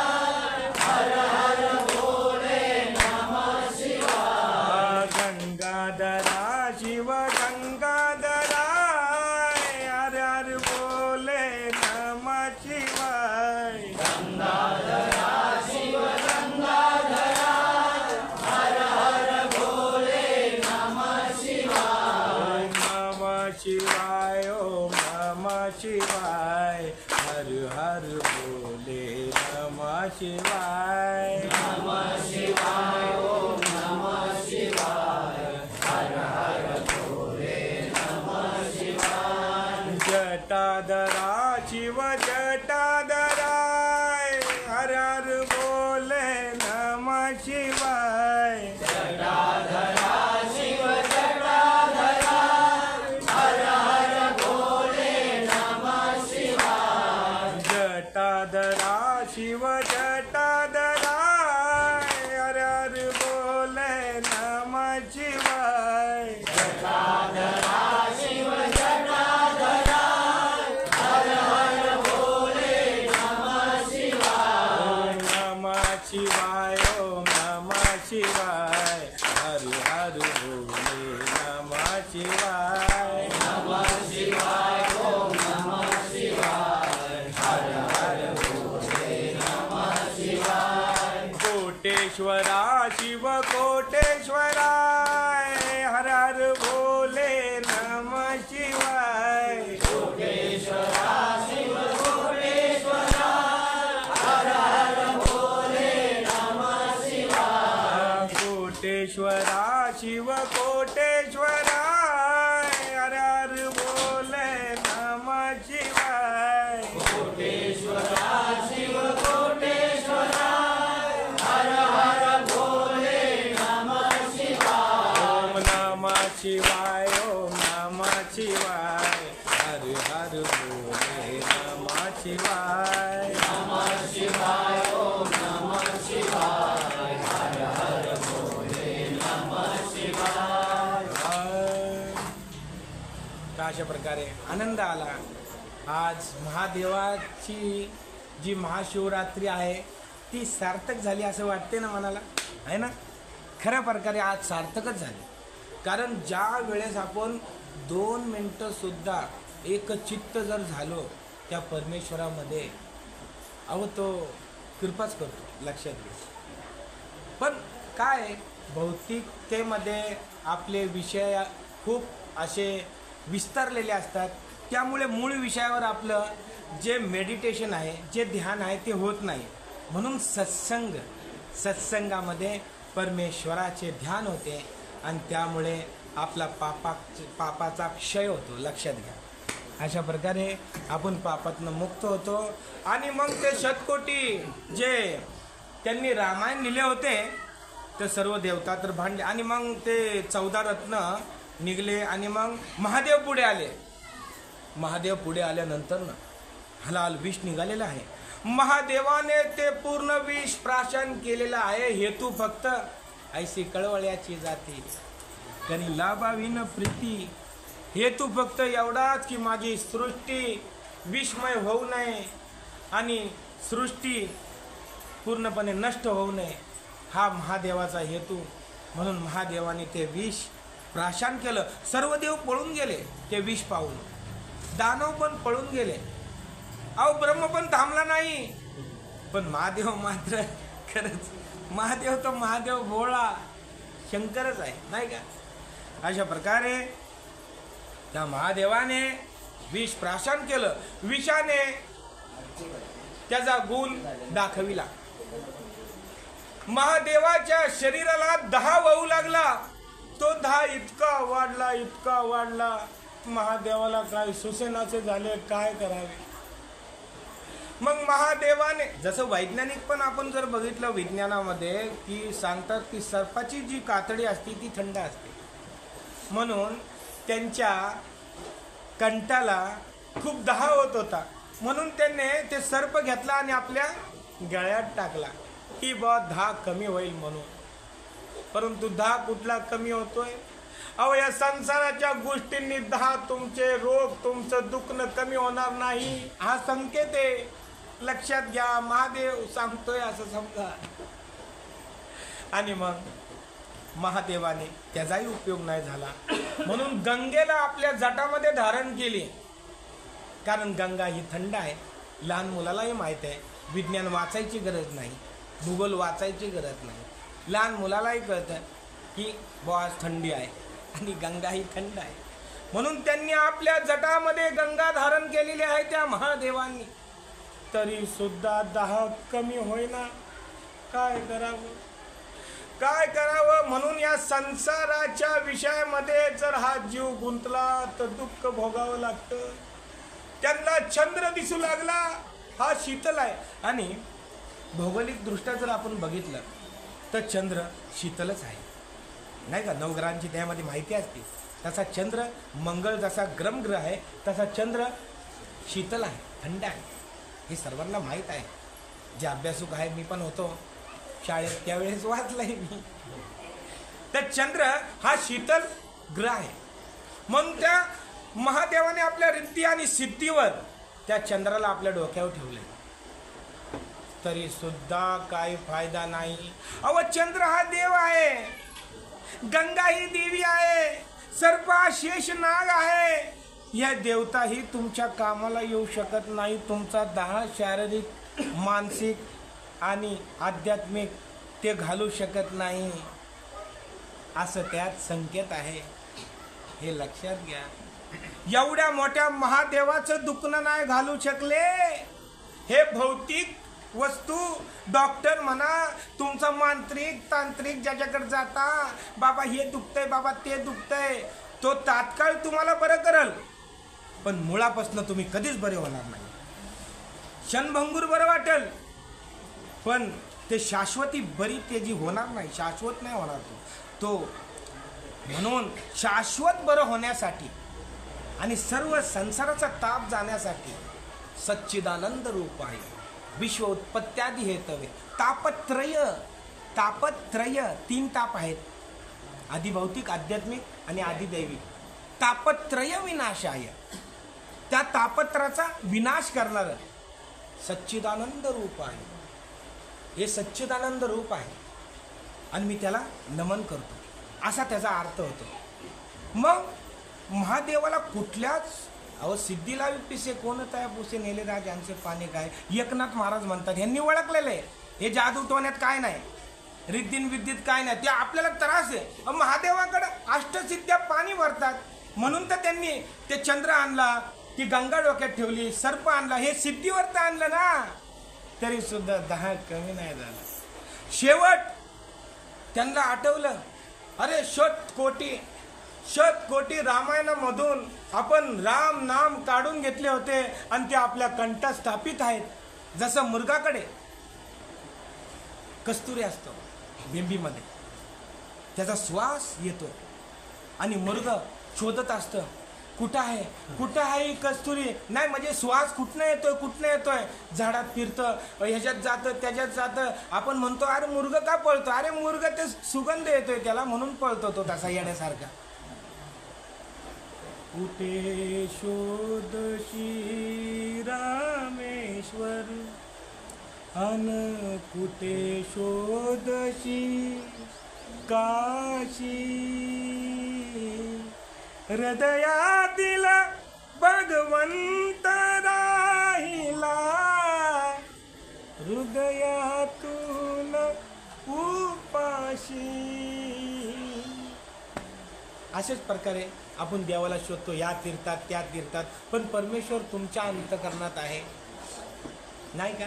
हर हर भोले नमः शिवाय गंगाधरा शिव गंगाधरा हर हर भोले नमः शिवाय गंगाधरा शिव गंगाधरा हर हर भोले नमः शिवाय नमः शिवाय ओम नमः शिवाय हर हर भोले नमः शिवाय नमः शिवाय ओम नमः शिवाय हर हर भोले नमः शिवाय जटाधरा शिव जटाधरा हर हर भोले नमः शिवाय जटाधरा शिव जटाधरा हर हर भोले नमः शिवाय जटाधरा शिव जटाधरा हर हर भोले नमः शिवाय जटाधरा शिव जटाधरा हर हर भोले नमः शिवाय नमः शिवाय ओम नमः शिवाय हर हर भोले नमः शिवाय नमः शिवाय ओम नमः शिवाय हर हर भोले नमः शिवाय कोटेश्वरा शिव कोटेश्वरा हर हर भोले नमः शिवाय कोटेश्वरा शिव कोटेश्वरा हर हर भोले नमः शिवाय कोटेश्वरा शिव कोटेश्वरा हर हर भोले नमः शिवाय कोटेश्वरा शिव कोटेश्वरा हर हर भोले नमः शिवाय ओम नमः शिवाय ओम नमः शिवाय हर हर भोले नमः शिवाय नमः शिवाय ओम नमः शिवाय हर हर भोले नमः शिवाय तर अशा प्रकारे आनंद आला. आज महादेवाची जी महाशिवरात्री आहे ती सार्थक झाली असं वाटते ना मनाला, आहे ना. खऱ्या प्रकारे आज सार्थकच झाली. कारण ज्या वेळेस आपण 2 मिनटं सुद्धा एकचित्त जर झालो त्या परमेश्वरामध्ये, अहो तो कृपाच करतो, लक्षात घ्या. पण काय भौतिकतेमध्ये आपले विषय खूप असे विस्तारलेले असतात. त्यामुळे मूळ विषयावर आपलं जे मेडिटेशन आहे, जे ध्यान आहे ते होत नाही. म्हणून सत्संगामध्ये परमेश्वराचे ध्यान होते आणि त्यामुळे आपला पापाचा क्षय होतो, लक्षात घ्या. अशा प्रकारे आपण पापातनं मुक्त होतो. आणि मग ते शतकोटी जे त्यांनी रामायण लिहिले होते ते सर्व देवता तर भांडले. आणि मग ते 14 रत्न निघले. आणि मग महादेव पुढे आले. महादेव पुढे आल्यानंतर ना हलाल विष निघालेला आहे. महादेवाने ते पूर्ण विष प्राशन केलेलं आहे. हेतू फक्त ऐसी कळवळ्याची जाती करी लाभाविन प्रीती. हेतू फक्त एवढाच की माझी सृष्टी विषमय होऊ नये आणि सृष्टी पूर्णपणे नष्ट होऊ नये, हा महादेवाचा हेतू. म्हणून महादेवाने ते विष प्राशन केलं. सर्व देव पळून गेले ते विष पाहून. दानव पण पळून गेले. अहो ब्रह्म पण थांबला नाही. पण महादेव मात्र खरंच महादेव तो महादेव भोळा शंकरच आहे, नाही का. अशा प्रकारे त्या महादेवाने विष प्राशन केलं. विषाने त्याचा गुण दाखविला. महादेवाच्या शरीराला 10 वाहू लागला. तो 10 इतका वाढला. महादेवाला काय सुसेनाचे झाले, काय करावे. मग महादेवाने, जसं वैज्ञानिक पण आपण जर बघितलं विज्ञानामध्ये की सांगतात की सर्पाची जी कातडी असते ती थंड असते. म्हणून त्यांच्या कंठाला खूप दाह होत होता, म्हणून त्यांनी ते सर्प घेतला आणि आपल्या गळ्यात टाकला की बा दाह कमी होईल म्हणून. परंतु दाह कुठला कमी होतोय? अहो, या संसाराच्या गोष्टींनी दाह, तुमचे रोग, तुमचं दुखणं कमी होणार नाही, हा संकेत आहे. लक्षात घ्या, महादेव सांगतोय असं समजा. आणि मग महादेवाने त्याचाही उपयोग नाही झाला, म्हणून गंगेला आपल्या जटामध्ये धारण केली. कारण गंगा ही थंड आहे. लहान मुलालाही माहित आहे, विज्ञान वाचायची गरज नाही, भूगोल वाचायची गरज नाही. लहान मुलालाही कळतं की बॉस थंडी आहे आणि गंगा ही थंड आहे. म्हणून त्यांनी आपल्या जटामध्ये गंगा धारण केलेली आहे त्या महादेवांनी. तरी सुद्धा दाह कमी होईना. काय करावं, काय करावं? म्हणून या संसाराच्या विषयामध्ये जर हा जीव गुंतला तर दुःख भोगावं लागतं. त्यांना चंद्र दिसू लागला, हा शीतल आहे. आणि भौगोलिक दृष्ट्या जर आपण बघितलं तर चंद्र शीतलच आहे, नाही का? नवग्रहांची त्यामध्ये माहिती असते. तसा चंद्र, मंगळ जसा गरम ग्रह आहे तसा चंद्र शीतल आहे, थंड आहे. हे सर्वांना माहीत आहे. जे अभ्यासुक आहे, मी पण होतो शाळेत, त्यावेळेस वाचलंय मी. तर चंद्र हा शीतल ग्रह आहे. म्हणून त्या महादेवाने आपल्या रिद्धी आणि सिद्धीवर त्या चंद्राला आपल्या डोक्यावर ठेवले, तरी सुद्धा काही फायदा नाही. अहो, चंद्र हा देव आहे, गंगा ही देवी आहे, सर्प हा शेषनाग आहे. या देवता ही तुमच्या कामाला येऊ शकत नाही. तुमचा दाह शारीरिक, मानसिक आणि आध्यात्मिक ते घालू शकत नाही, असं त्यात संकेत आहे. हे लक्षात घ्या. एवढ्या मोठ्या महादेवाचं दुखणं नाही घालू शकले हे भौतिक वस्तू. डॉक्टर म्हणा, तुमचा मांत्रिक तांत्रिक ज्याच्याकडे जाता, बाबा हे दुखतंय, बाबा ते दुखतंय, तो तात्काळ तुम्हाला बरं करल, पण मुळापासून तुम्ही कधीच बरे होणार नाही. क्षणभंगूर बरं वाटेल, पण ते शाश्वती बरी त्याची होणार नाही, शाश्वत नाही होणार तो. म्हणून शाश्वत बरं होण्यासाठी आणि सर्व संसाराचा ताप जाण्यासाठी सच्चिदानंद रूप आहे. विश्व उत्पत्त्यादी हेतवे तापत्रय. तापत्रय 3 ताप आहेत, आदिभौतिक, आध्यात्मिक आणि आदिदैविक. तापत्रय विनाशाय, त्या तापत्राचा विनाश करणारं सच्चिदानंद रूप आहे. हे सच्चिदानंद रूप आहे आणि मी त्याला नमन करतो, असा त्याचा अर्थ होतो. मग महादेवाला कुठल्याच, अहो सिद्धीला पिसे कोणत आहे पुसे नेले राज यांचे पाणी काय, एकनाथ महाराज म्हणतात. यांनी ओळखलेलं आहे हे जादू टोण्यात काय नाही, रिद्धीन विद्येत काय नाही, ते आपल्याला त्रास आहे. महादेवाकडे अष्टसिद्ध्या पाणी भरतात, म्हणून तर त्यांनी ते चंद्र आणला, ती गंगा डोक्यात ठेवली, सर्प आणला, हे सिद्धीवर तर आणलं ना, तरी सुद्धा दाह कमी नाही झाला. शेवट त्यांना आठवलं, अरे शत कोटी रामायणामधून आपण राम नाम काढून घेतले होते आणि ते आपल्या कंठात स्थापित आहेत. जसं मुर्गाकडे कस्तुरी असतो बेंबीमध्ये, त्याचा श्वास येतो आणि मुर्ग शोधत असतं, कुठं आहे कस्तुरी, नाही म्हणजे श्वास कुठनं येतोय, झाडात फिरतं, ह्याच्यात जातं, त्याच्यात जातं. आपण म्हणतो अरे मुर्ग का पळतो, अरे मुर्ग ते सुगंध येतोय त्याला म्हणून पळतो तो तसा येण्यासारखा. कुठे शोधशी रामेश्वर अन कुठे शोधशी काशी, हृदयातील भगवंत राहिला, हृदयातून उपाशी. अशाच प्रकारे आपण देवाला शोधतो, या तीर्थात त्या तीर्थात, पण परमेश्वर तुमच्या अंतःकरणात आहे, नाही का?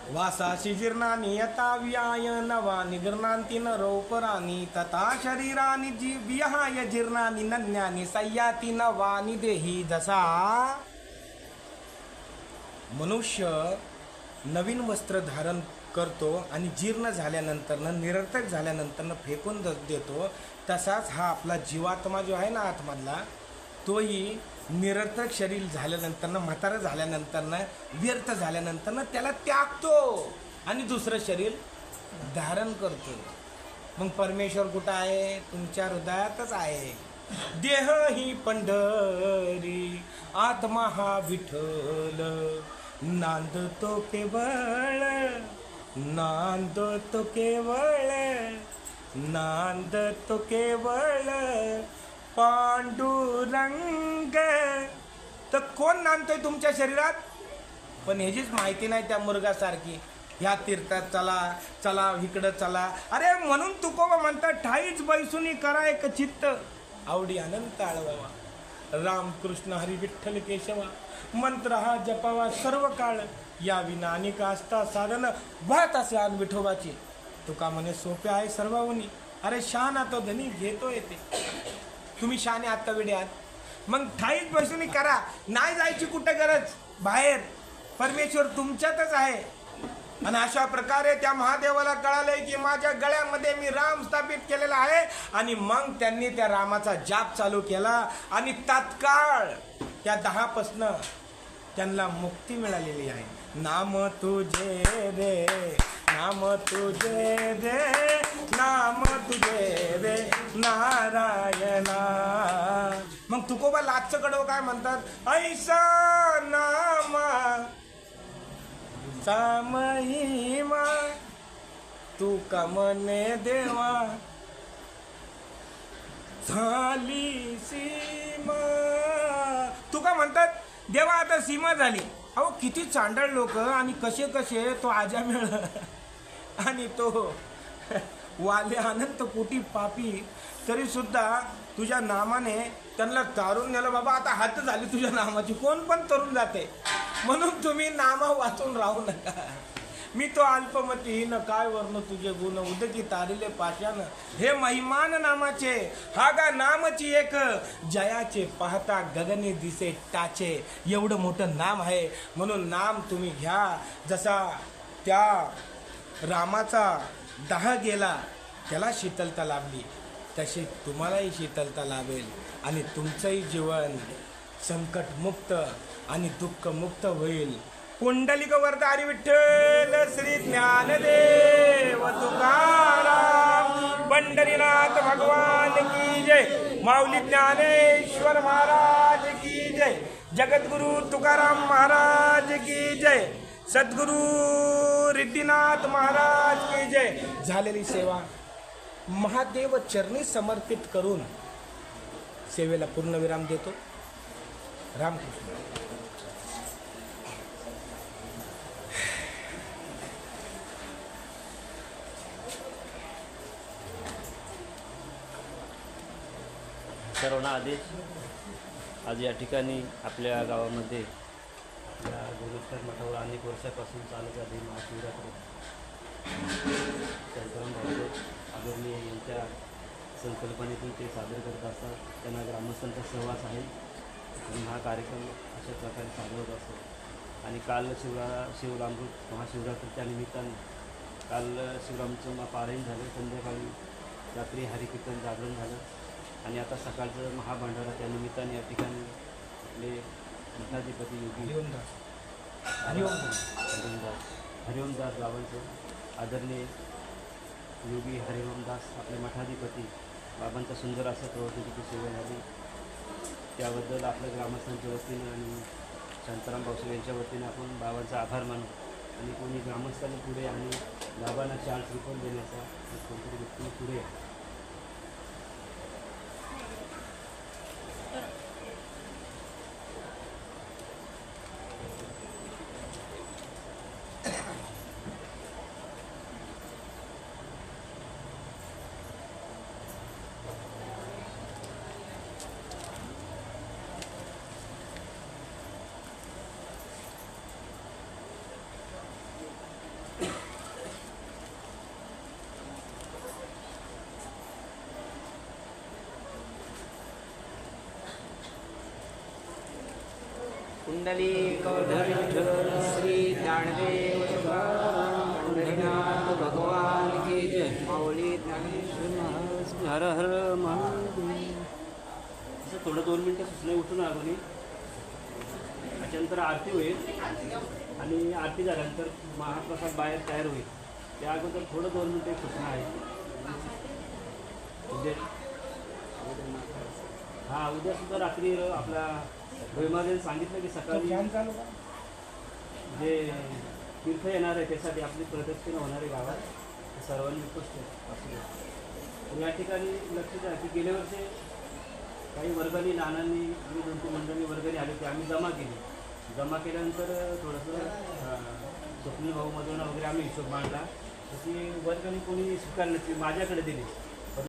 वासाशी जीर्णानि यथा व्याय नवा निगर्णांती नरोपराणी तथा शरीरानि विहाय जीर्णानि नन्यानि सय्याती नवानि देही. जसा मनुष्य नवीन वस्त्र धारण करतो आणि जीर्ण झाल्यानंतर, निरर्थक झाल्यानंतर फेकून देतो, तसाच हा आपला जीवात्मा जो आहे ना आतमधला, तोही निरर्थक शरीर झाल्यानंतरनं, म्हातारं झाल्यानंतरनं, व्यर्थ झाल्यानंतरनं त्याला त्यागतो आणि दुसरं शरीर धारण करतो. मग परमेश्वर कुठं आहे? तुमच्या हृदयातच आहे. देह ही पंढरी, आत्मा हा विठ्ठल, नांदतो केवळ, नांदतो केवळ, नांदतो केवळ पांडुरंग. तर कोण नांदतोय तुमच्या शरीरात? पण ह्याचीच माहिती नाही त्या मुर्गासारखी. ह्या तीर्थात चला, चला इकडं चला. अरे म्हणून तुकोबा म्हणतात, ठाईच बैसुनी करा एक चित्त, आवडी अनंत आळवावा. रामकृष्ण हरी विठ्ठल केशवा, मंत्र हा जपावा सर्व काळ, या विना अनेक असता साधन, वाहत असे आग विठोबाची. तुका म्हणे सोपे आहे सर्वावनी, अरे शहाणा तो धनी घेतो येते. तुम्ही शहाणे आत्ता वेडे आहात. मग ठाईच बैसुनी करा, नाही जायची कुठे गरज बाहेर, परमेश्वर तुमच्यातच आहे. आणि अशा प्रकारे त्या महादेवाला कळालंय की माझ्या गळ्यामध्ये मी राम स्थापित केलेला आहे. आणि मग त्यांनी त्या रामाचा जाप चालू केला आणि तात्काळ त्या 10पासनं त्यांना मुक्ती मिळालेली आहे. नाम तुझे रे, नाम तुझे रे, नाम तुझे रे नारायणा. मग तुकोबा लाचचं कडवं काय म्हणतात? ऐसा नामा सा महिमा, तू का म्हणे देवा झाली सीमा. तू का म्हणतात देवा आता सीमा झाली. अहो किती चांडळ लोक आणि कसे कसे तो आजामेळ आणि तो वाले अनंत कोटी पापी, तरी सुद्धा तुझ्या नामाने त्यांना तारून नेलं. बाबा आता हात झाली तुझ्या नामाची, कोण पण तरून जाते. म्हणून तुम्ही नामा वाचून राहू नका. मी तो अल्पमतीहीन काय वर्ण तुझे गुण, उदकी तारिले पाशान, हे महिमान नामाचे, हा गा नामची एक जयाचे, पाहता गगने दिसे टाचे. एवढं मोठं नाम आहे. म्हणून नाम तुम्ही घ्या. जसा त्या रामाचा दाह गेला, त्याला शीतलता लाभली, तशी तुम्हालाही शीतलता लाभेल आणि तुमचंही जीवन संकटमुक्त आणि दुःखमुक्त होईल. पुंडलिक वरद हरी विठ्ठल श्री ज्ञानदेव तुकाराम, पंढरीनाथ भगवान की जय, माऊली ज्ञानेश्वर महाराज की जय, जगद्गुरु तुकाराम महाराज की जय, सद्गुरु रिद्धीनाथ महाराज की जय. झालेली सेवा महादेव चरणी समर्पित करून सेवेला पूर्णविराम देतो. रामकृष्ण. सर्वांना आदेश. आज या ठिकाणी आपल्या गावामध्ये या गोरेश्वर मठावर अनेक वर्षापासून चालत आली महाशिवरात्री संतराम भाऊ आदरणीय यांच्या संकल्पनेतून ते सादर करत असतात. त्यांना ग्रामस्थांचा सहवास आहे म्हणून हा कार्यक्रम अशा प्रकारे सादर होत असतो. आणि काल शिवरामृत महाशिवरात्रीच्या निमित्ताने काल शिवरामचं पारायण झालं, संध्याकाळी रात्री हरिकीर्तन जागरण झालं आणि आता सकाळचं महाभांडारा त्या निमित्ताने या ठिकाणी आपले मठाधिपती योगी हरिओमदास बाबांचं आदरणीय योगी हरिओमदास आपले मठाधिपती बाबांचा सुंदर असं प्रवर्तनाची सेवा झाली. त्याबद्दल आपल्या ग्रामस्थांच्या वतीनं आणि शांताराम भाऊसाहेब यांच्या वतीनं आपण बाबांचा आभार मानू. आणि कोणी ग्रामस्थांनी पुढे आणि बाबांना 40 रुपये देण्याचा कोणतरी व्यक्तीने पुढे आहे. कुंडली विठ्ठल श्री ज्ञानदेव तुकाराम, पंढरीनाथ भगवान की जय, माऊली ज्ञानेश्वर महाराज. हर हर थोडं 2 मिनटं सूचना उठून अगोदर त्याच्यानंतर आरती होईल आणि आरती झाल्यानंतर महाप्रसाद बाहेर तयार होईल. त्या अगोदर थोडं 2 मिनटं सूचना आहे. म्हणजे हां उद्यासुद्धा रात्री आपला भोईमध्ये सांगितलं की सकाळी जे तीर्थ येणार आहे त्यासाठी आपली प्रदक्षिणा होणार आहे गावात सर्वांनी उपस्थित असले. या ठिकाणी लक्ष द्या की गेल्या वर्षी काही वर्गाने नानांनी आणि 2-3 मंडळी वर्गाने आले होते. आम्ही जमा केल्यानंतर थोडंसं स्वप्नील भाऊ मधून वगैरे आम्ही हिशोब मांडला. तशी वर्गाने कोणी स्वीकारलं की माझ्याकडे दिली